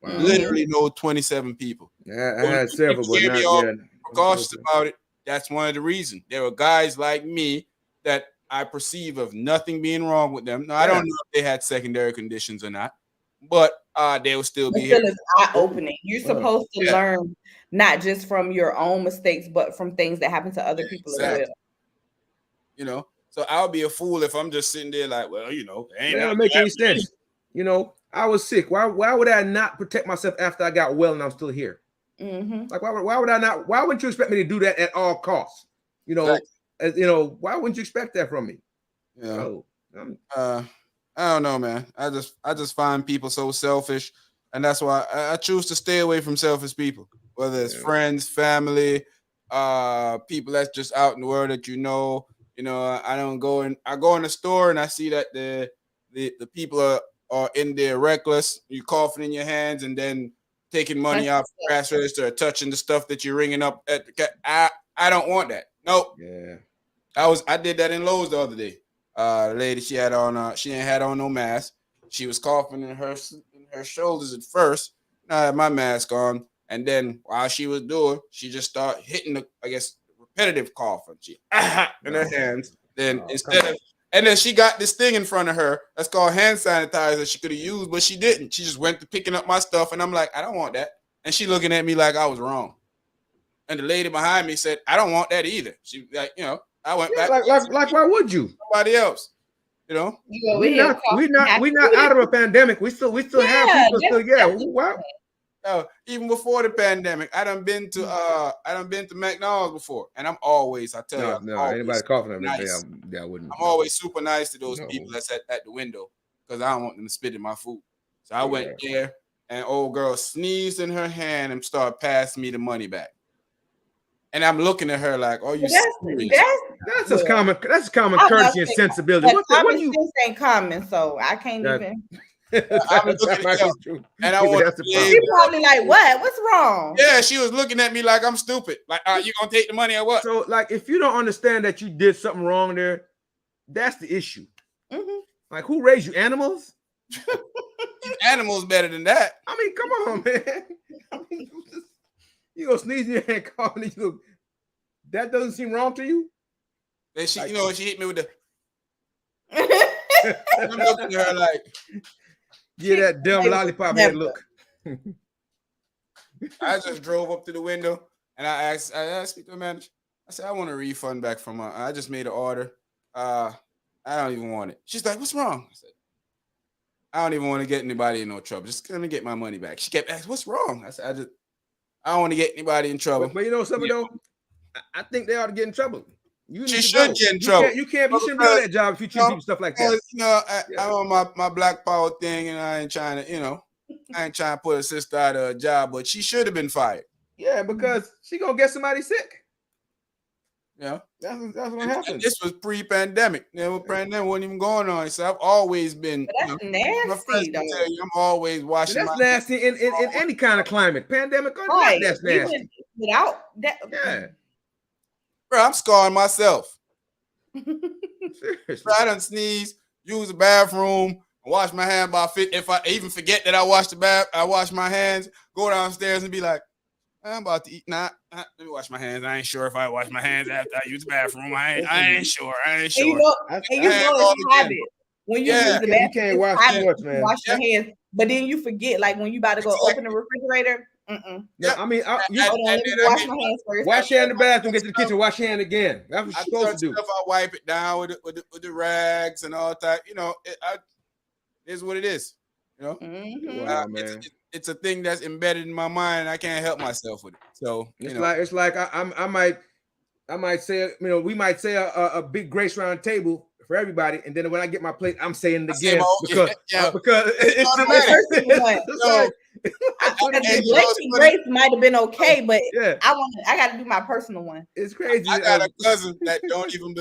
Wow. Literally know 27 people. Yeah, I had several, but not yet. Cautious about it. That's one of the reasons. There were guys like me that I perceive of nothing being wrong with them. Now, I don't know if they had secondary conditions or not, but they will still be here. It's eye-opening. You're supposed to learn not just from your own mistakes, but from things that happen to other people as well. So I'll be a fool if I'm just sitting there like, well, it don't make any sense. I was sick. Why would I not protect myself after I got well and I'm still here? Mm-hmm. Like, why would I not? Why wouldn't you expect me to do that at all costs? Why wouldn't you expect that from me? I don't know, man. I just find people so selfish, and that's why I choose to stay away from selfish people, whether it's friends, family, people that's just out in the world that I don't go in. I go in the store and I see that the people are in there reckless. You coughing in your hands and then taking money out the cash register or touching the stuff that you're ringing up at the I don't want that. Nope. Yeah. I did that in Lowe's the other day. The lady, she ain't had on no mask. She was coughing in her shoulders at first. I had my mask on, and then while she was doing, she just started hitting repetitive coughing. She in her hands. Then and then she got this thing in front of her that's called hand sanitizer she could have used, but she didn't. She just went to picking up my stuff, and I'm like, I don't want that. And she looking at me like I was wrong. And the lady behind me said, I don't want that either. She like, I went back. Like why would you? Somebody else, We're not out of a pandemic. We still have people still. Why? Even before the pandemic, I done been to McDonald's before, and I'm always, I tell you, anybody coughing at me, nice. I wouldn't. I'm always super nice to those people that's at the window because I don't want them to spit in my food. So I went there, and old girl sneezed in her hand and started passing me the money back. And I'm looking at her like, "Oh, you serious?" That's just common. That's common courtesy and sensibility. What you ain't common, so I can't even. I'm looking at her, and I want to. She probably like, "What? What's wrong?" Yeah, she was looking at me like I'm stupid. Like, you gonna take the money or what? So, like, if you don't understand that you did something wrong there, that's the issue. Mm-hmm. Like, who raised you? Animals? Animals better than that. I mean, come on, man. I mean, you gonna sneeze in your hand, call me. That doesn't seem wrong to you? Then she, she hit me with the. I'm looking at her like, yeah, that dumb lollipop head look. I just drove up to the window and I asked the manager. I said, I want a refund back from I just made an order. I don't even want it. She's like, what's wrong? I said, I don't even want to get anybody in no trouble. Just gonna get my money back. She kept asking, what's wrong? I said, I don't want to get anybody in trouble. But you know something though? I think they ought to get in trouble. She should get in trouble. You shouldn't do that job if you treat people stuff like that. I'm on my Black Power thing, and I ain't trying to, I ain't trying to put a sister out of a job, but she should have been fired. Yeah, because she gonna get somebody sick. Yeah, that's what happened. This was pre-pandemic. Pandemic wasn't even going on. So I've always been. But that's nasty, though. I'm always washing. That's nasty in any kind of climate, pandemic or not. That's nasty. Without that, yeah. Bro, I'm scarring myself. Seriously. I done sneeze, use the bathroom, wash my hand by fit. If I even forget that I wash my hands, go downstairs and be like, I'm about to eat. Let me wash my hands. I ain't sure if I wash my hands after I use the bathroom. I ain't sure. And you know it's habit. When you use the bathroom, you can't wash too much, man. Wash your hands, but then you forget, like when you about to go open the refrigerator. Yeah, I mean, wash my hands first. Wash your hand in the bathroom, get to the kitchen, wash your hand again. That's what you're supposed to do. I wipe it down with the rags and all that. It is what it is. Wow, man. It's a thing that's embedded in my mind. I can't help myself with it. So it's like I might say, we might say a big grace round table for everybody, and then when I get my plate, I'm saying it again because it's Grace might have been okay, but I got to do my personal one. It's crazy. I got a cousin that don't even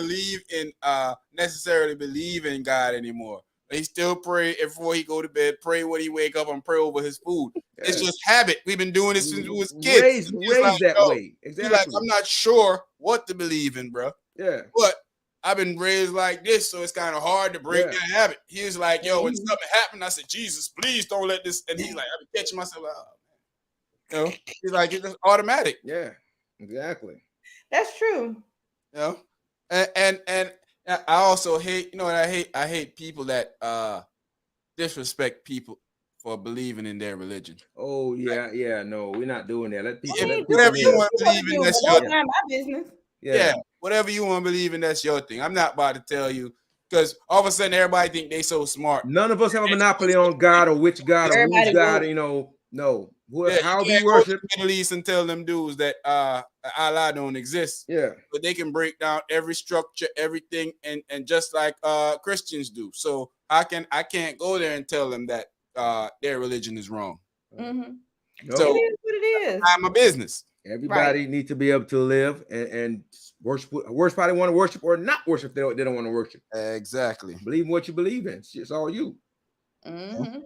necessarily believe in God anymore. He still pray before he go to bed, pray when he wake up, and pray over his food. Yeah. It's just habit. We've been doing this since we was kids. Raised that way. Exactly. Like, I'm not sure what to believe in, bro. Yeah. But I've been raised like this, so it's kind of hard to break that habit. He was like, yo, when something happened, I said, Jesus, please don't let this. And he's like, I've been catching myself out. He's like, it's just automatic. Yeah, exactly. That's true. And I also hate, what I hate? I hate people that disrespect people for believing in their religion. Oh, yeah. No, we're not doing that. Let people whatever you want to believe in, that's your thing. My business. Yeah, whatever you want to believe in, that's your thing. I'm not about to tell you, because all of a sudden everybody think they so smart. None of us have a monopoly on God or which God or whose God, no. How do you worship? Middle East and tell them dudes that Allah don't exist. Yeah, but they can break down every structure, everything, and just like Christians do. So I can't go there and tell them that their religion is wrong. Mm-hmm. No. So it is what it is. I'm a business. Everybody needs to be able to live and worship how they want to worship or not worship. They don't want to worship. Exactly. Believe in what you believe in. It's all you. Mm-hmm.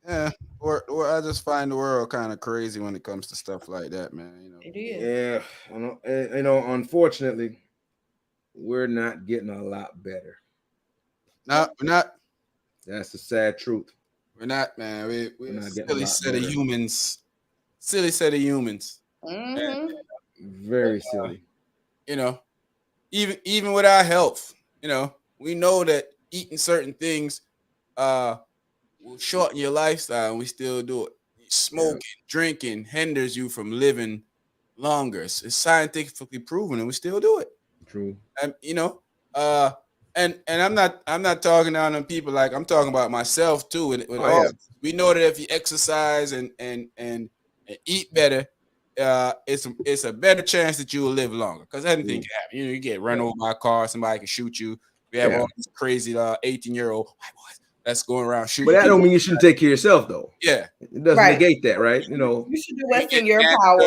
Yeah, or I just find the world kind of crazy when it comes to stuff like that, man. It is. Yeah, unfortunately, we're not getting a lot better. No, we're not. That's the sad truth. We're not, man. We're not silly set of humans. Silly set of humans. Mm-hmm. Very silly. Even with our health, we know that eating certain things will shorten your lifestyle, and we still do it. Smoking, drinking hinders you from living longer. It's scientifically proven, and we still do it. True. And and I'm not talking down on people. Like, I'm talking about myself too. We know that if you exercise and eat better, it's a better chance that you will live longer, because anything can happen. You get run over by a car, somebody can shoot you. We have all these crazy 18-year-old white boys that's going around shooting. But that don't mean you shouldn't take care of yourself, though. Yeah, it doesn't negate that, right? You know, you should do what's in your power,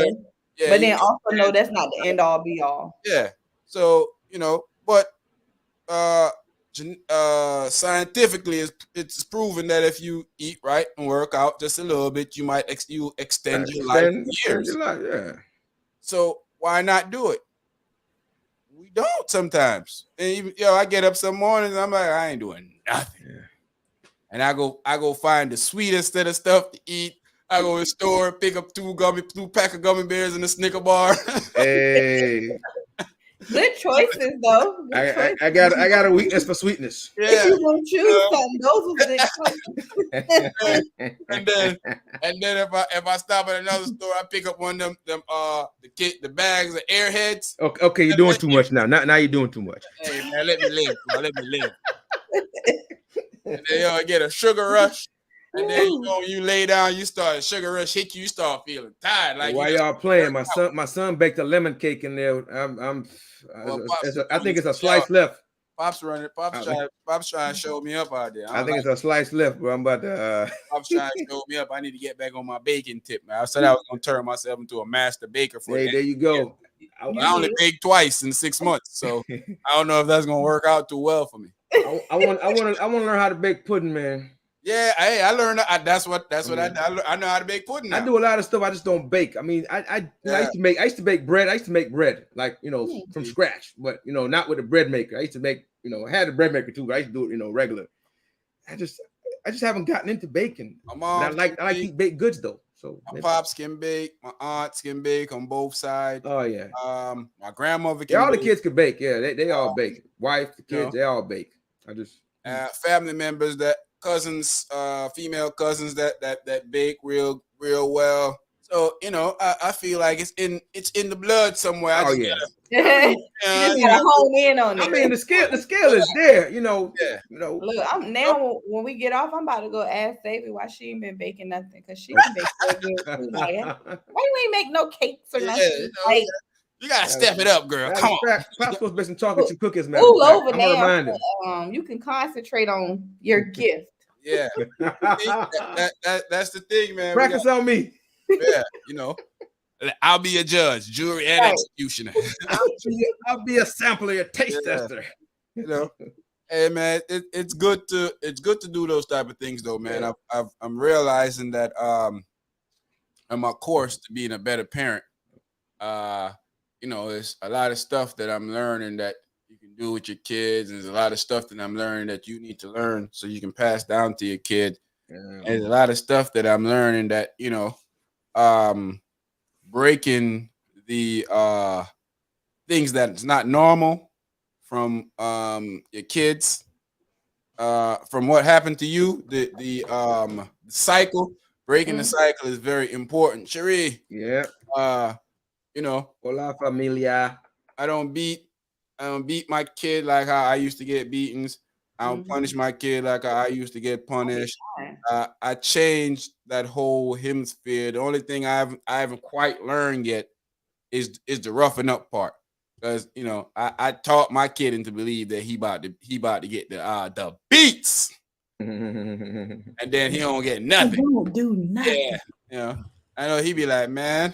but then also know that's not the end all be all. Yeah. So but scientifically, it's proven that if you eat right and work out just a little bit, you might extend your life years. Yeah. So why not do it? We don't sometimes. And even, I get up some mornings, I'm like, I ain't doing nothing. Yeah. And I go find the sweetest of the stuff to eat. I go to the store, pick up two pack of gummy bears and a Snicker bar. Hey. Good choices, though. I got a weakness for sweetness. Yeah. If you gonna choose something, those are good choices. and then if I stop at another store, I pick up one of them the bags of Airheads. Okay, you're doing too much now. Now you're doing too much. Hey man, let me live. Let me live. And then I get a sugar rush. And then you lay down, you start sugar rush hit you start feeling tired. Like while y'all playing, my son baked a lemon cake in there. I think it's a slice left. Pop's running. Pop's trying to show me up out there. I think it's a slice left, bro. I'm about to. Pop's trying to show me up. I need to get back on my baking tip, man. I said I was gonna turn myself into a master baker for. Hey, there you go. I only baked twice in 6 months, so I don't know if that's gonna work out too well for me. I want to learn how to bake pudding, man. Yeah, I learned. That's what I know how to bake pudding now. I do a lot of stuff. I just don't bake. I mean, I used to bake bread. I used to make bread like from scratch, but not with a bread maker. I used to make I had a bread maker too, but I used to do it regular. I just haven't gotten into baking. My mom, I like to eat baked goods though. So my pops can bake, my aunts can bake on both sides. Oh yeah. My grandmother can. All the kids can bake. Yeah, they all bake. Wife, the kids, they all bake. I just family members cousins, female cousins that bake real well. So I feel like it's in the blood somewhere. You just gotta hone in on it. I mean, the scale is there. Look, now when we get off, I'm about to go ask Davy why she ain't been baking nothing because she can bake so good too. Like, why you ain't make no cakes or nothing? You gotta step it up, girl. Come on. Pop's supposed to make some chocolate chip cookies, man. Pull over now. You can concentrate on your gift. Yeah, that's the thing, man. Practice on me. Yeah, I'll be a judge, jury, and executioner. I'll be a sampler, a taste tester. Hey man, it's good to do those type of things though, man. Yeah. I'm realizing that on my course to being a better parent. There's a lot of stuff that I'm learning that you can do with your kids. And there's a lot of stuff that I'm learning that you need to learn so you can pass down to your kid. Yeah. And there's a lot of stuff that I'm learning that, breaking the things that's not normal from your kids, from what happened to you, the cycle, breaking the cycle is very important. Cherie. Yeah. Hola familia. I don't beat my kid like how I used to get beatings. I don't punish my kid like how I used to get punished. I changed that whole hemisphere. The only thing I haven't quite learned yet is the roughing up part. Because I taught my kid into believe that he about to get the beats. And then he don't get nothing. He don't do nothing. Yeah. I know he'd be like, man.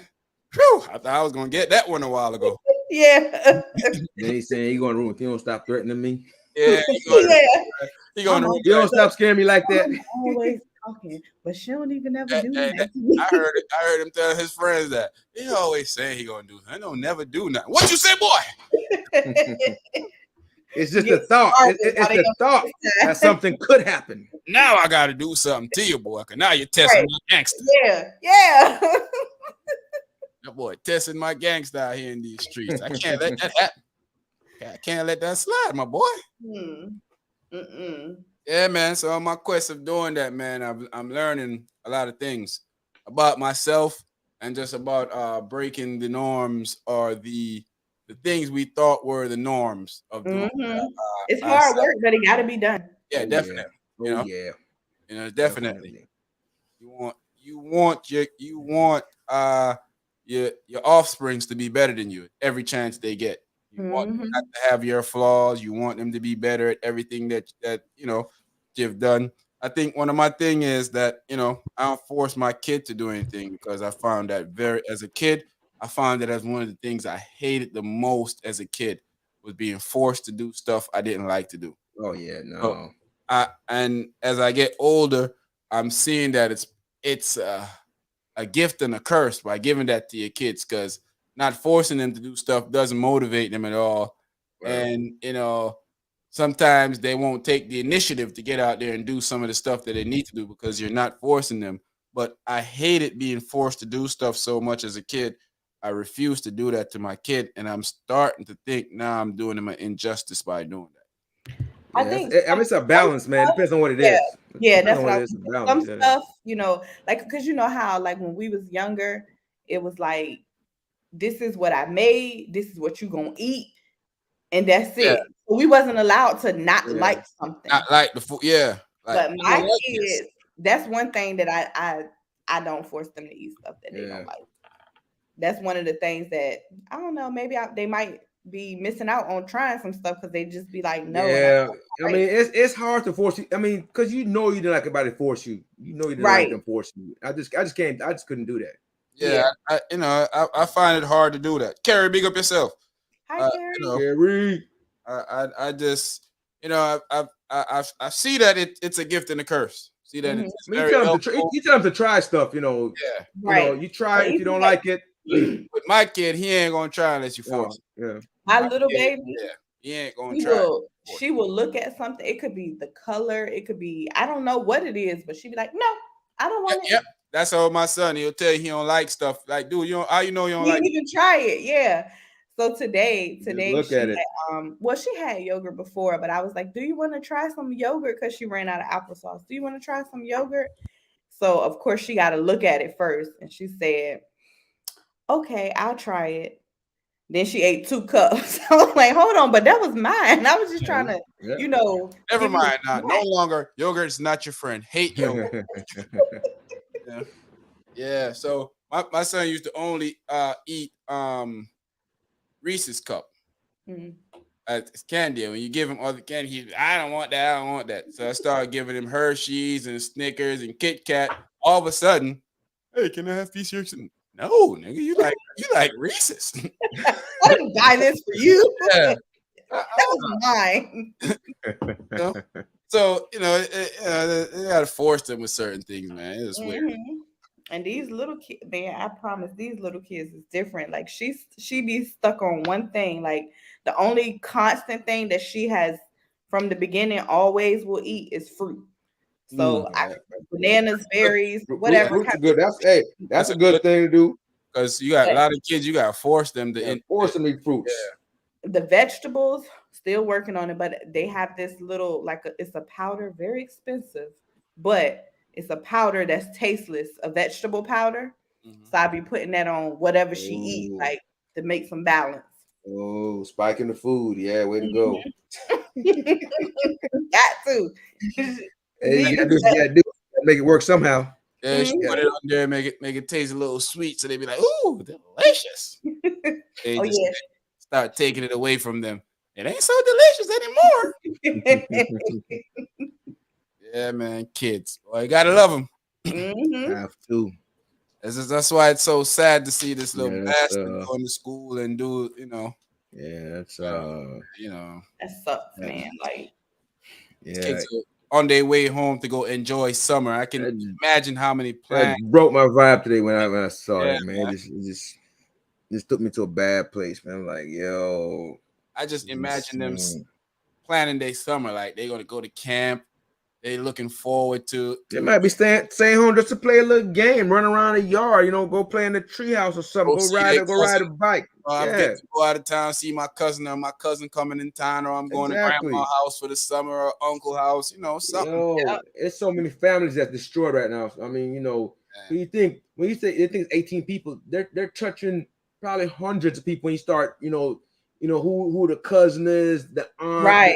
Whew, I thought I was gonna get that one a while ago. Yeah. Then he's saying he going to room if you don't stop threatening me. Yeah. He going to you don't stop scaring me like that. I'm always talking, but she don't even ever do that. I heard him tell his friends that he always saying he gonna do. I don't never do nothing. What you say, boy? It's just a thought. It's the thought that something could happen. Now I got to do something to you, boy. Cause now you're testing my gangster. Yeah. That boy testing my gangster out here in these streets. I can't let that happen. I can't let that slide, my boy. Yeah, man. So on my quest of doing that, man, I'm learning a lot of things about myself and just about breaking the norms or the things we thought were the norms of doing. It's hard work, but it got to be done. Yeah, definitely. Definitely. You want your offsprings to be better than you every chance they get. You want them not to have your flaws. You want them to be better at everything that you've done. I think one of my thing is that, I don't force my kid to do anything, because I found that as a kid, I found that as one of the things I hated the most as a kid was being forced to do stuff I didn't like to do. Oh yeah, no. So and as I get older, I'm seeing that it's a gift and a curse by giving that to your kids, because not forcing them to do stuff doesn't motivate them at all. Right. And sometimes they won't take the initiative to get out there and do some of the stuff that they need to do because you're not forcing them. But I hated being forced to do stuff so much as a kid. I refuse to do that to my kid, and I'm starting to think now I'm doing them an injustice by doing that. I think it's a balance, man. Depends on what it is. Yeah, that's what I was saying. Some stuff, like, because you know how, like, when we was younger, it was like, this is what I made, this is what you gonna eat, and that's it. So we wasn't allowed to not like something. Not like the food, Like, but my kids, that's one thing that I don't force them to eat stuff that they don't like. That's one of the things that I don't know. Maybe they might be missing out on trying some stuff because they just be like, no. Yeah, I mean, it's hard to force you. I mean, because you didn't like anybody force you. You didn't like them force you. I just couldn't do that. Yeah, I find it hard to do that. Carrie, big up yourself. Hi, Carrie. Carrie. I just, I see that it's a gift and a curse. See that it's very helpful. You tell them to try stuff, Yeah, right. You try it. If you don't like it. With my kid, he ain't gonna try unless you force him. Yeah. My little baby, he ain't gonna try. She will look at something. It could be the color. It could be, I don't know what it is, but she'd be like, no, I don't want it. Yep. That's how my son, he'll tell you he don't like stuff. Like, dude, how you know you don't like it? You even try it. Yeah. So today look she at it. Had, she had yogurt before, but I was like, do you want to try some yogurt? Because she ran out of applesauce. Do you want to try some yogurt? So of course she got to look at it first. And she said, okay, I'll try it. Then she ate 2 cups. I was like, hold on, but that was mine. I was just trying to, Never mind. No longer. Yogurt is not your friend. Hate yogurt. Yeah. So my son used to only eat Reese's cup. It's candy. When you give him other candy, I don't want that. I don't want that. So I started giving him Hershey's and Snickers and Kit Kat. All of a sudden, hey, can I have piece of your? No, nigga, you like Reese's. I didn't buy this for you. Yeah. That was mine. So they gotta force them with certain things, man. It's weird. And these little kids, man, I promise these little kids is different. Like she be stuck on one thing. Like the only constant thing that she has from the beginning always will eat is fruit. So bananas, berries, whatever. Fruit's good. That's a good thing to do. Because you got a lot of kids, you gotta force them to force them to eat fruits. Yeah. The vegetables, still working on it, but they have this little it's a powder, very expensive, but it's a powder that's tasteless, a vegetable powder. So I be putting that on whatever she eats, like to make some balance. Oh, spiking the food. Yeah, way to go. Got to. Hey, you gotta do make it work somehow. Yeah, she put it on there, make it taste a little sweet, so they be like, "Ooh, delicious." They start taking it away from them. It ain't so delicious anymore. Yeah, man, kids. Well, you gotta love them. Have to. That's why it's so sad to see this little bastard go to school and do, Yeah, that's that sucks, man. Like, kids are on their way home to go enjoy summer. I can imagine how many plans. That broke my vibe today when I saw it, man. It just took me to a bad place, man. I'm like, yo. I just imagine them planning their summer, like they're gonna go to camp. They looking forward to. They might be staying home just to play a little game, run around the yard, go play in the treehouse or something. Go ride a bike. I'm getting to go out of town, see my cousin, or my cousin coming in town, or I'm going to grandma's house for the summer or uncle house, something. It's so many families that's destroyed right now. I mean, when you say it's 18 people, they're touching probably hundreds of people when you start, who the cousin is, the aunt, right?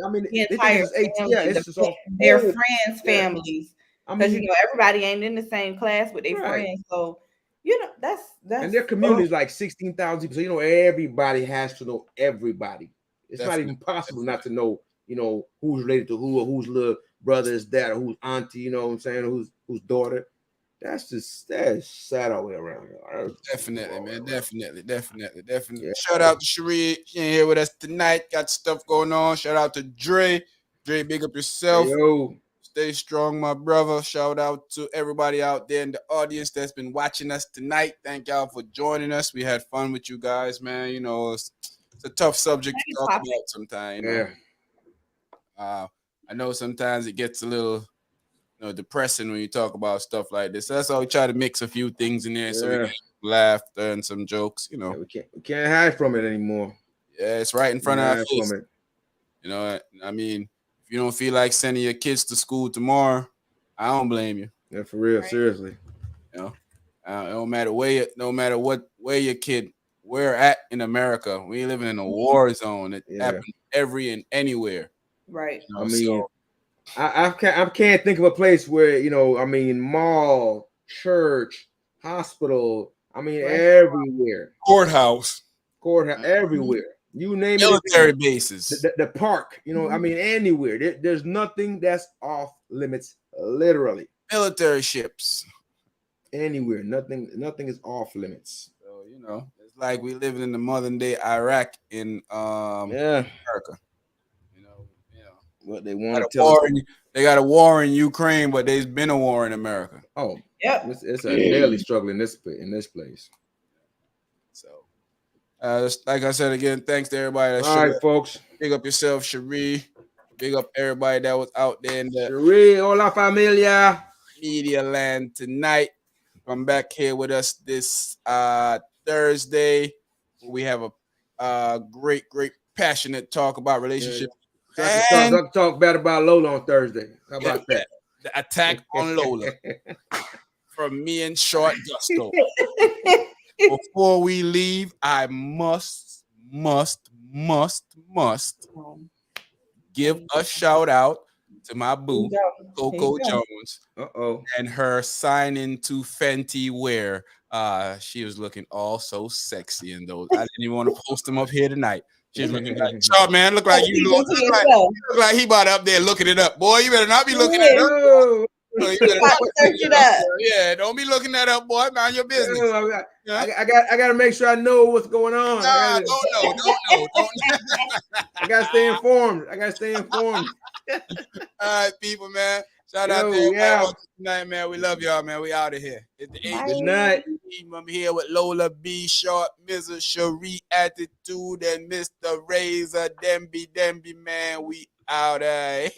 I mean, the entire it's just all their friends, families, because everybody ain't in the same class with their friends, so that's and their community is like 16,000 people, so everybody has to know everybody. It's not even possible not to know, who's related to who or who's little brother is that, or whose auntie, you know what I'm saying, whose daughter. That's sad all the way around. Definitely, man. Definitely. Yeah. Shout out to Sheree. She ain't here with us tonight. Got stuff going on. Shout out to Dre. Dre, big up yourself. Hey, yo. Stay strong, my brother. Shout out to everybody out there in the audience that's been watching us tonight. Thank y'all for joining us. We had fun with you guys, man. You know, it's a tough subject to talk about sometimes. You know? I know sometimes it gets a little depressing when you talk about stuff like this. So that's why we try to mix a few things in there so we can laughter and some jokes. You know, we can't hide from it anymore. Yeah, it's right in front of our face. You know, I mean, if you don't feel like sending your kids to school tomorrow, I don't blame you. Yeah, for real, seriously. You know, no matter what where your kid, we're at in America, we living in a war zone. It happens every and anywhere. Right. You know, I mean, I can't think of a place where, you know, I mean, mall, church, hospital, I mean, everywhere. Courthouse, everywhere. You name it. Military bases. The park, you know, I mean, anywhere. There's nothing that's off limits, literally. Military ships. Anywhere. Nothing is off limits. So, you know, it's like we living in the modern day Iraq in America. What they want to tell us. They got a war in Ukraine, but there's been a war in America. Oh, yeah, it's a daily struggle in this place. So, like I said again, thanks to everybody. All right, folks. Big up yourself, Cherie. Big up everybody that was out there in the Cherie, hola familia, media land tonight. Come back here with us this Thursday. We have a great, passionate talk about relationships. Talk bad about Lola on Thursday. How about that? The attack on Lola from me and Short Gusto. Before we leave, I must give a shout out to my boo, Coco Jones, and her sign into Fenty wear. She was looking all so sexy in those. I didn't even want to post them up here tonight. She's looking like, oh man, look like look like he about up there looking it up. Boy, you better not be looking it up. You better not search it up. Yeah, don't be looking that up, boy. Mind your business. I got to make sure I know what's going on. Don't know. I got to stay informed. All right, people, man. Shout out to everybody tonight, man. We love y'all, man. We out of here. It's the Good night. I'm here with Lola B, Short, Mrs. Cherie Attitude, and Mr. Razor Demby, man. We out of here.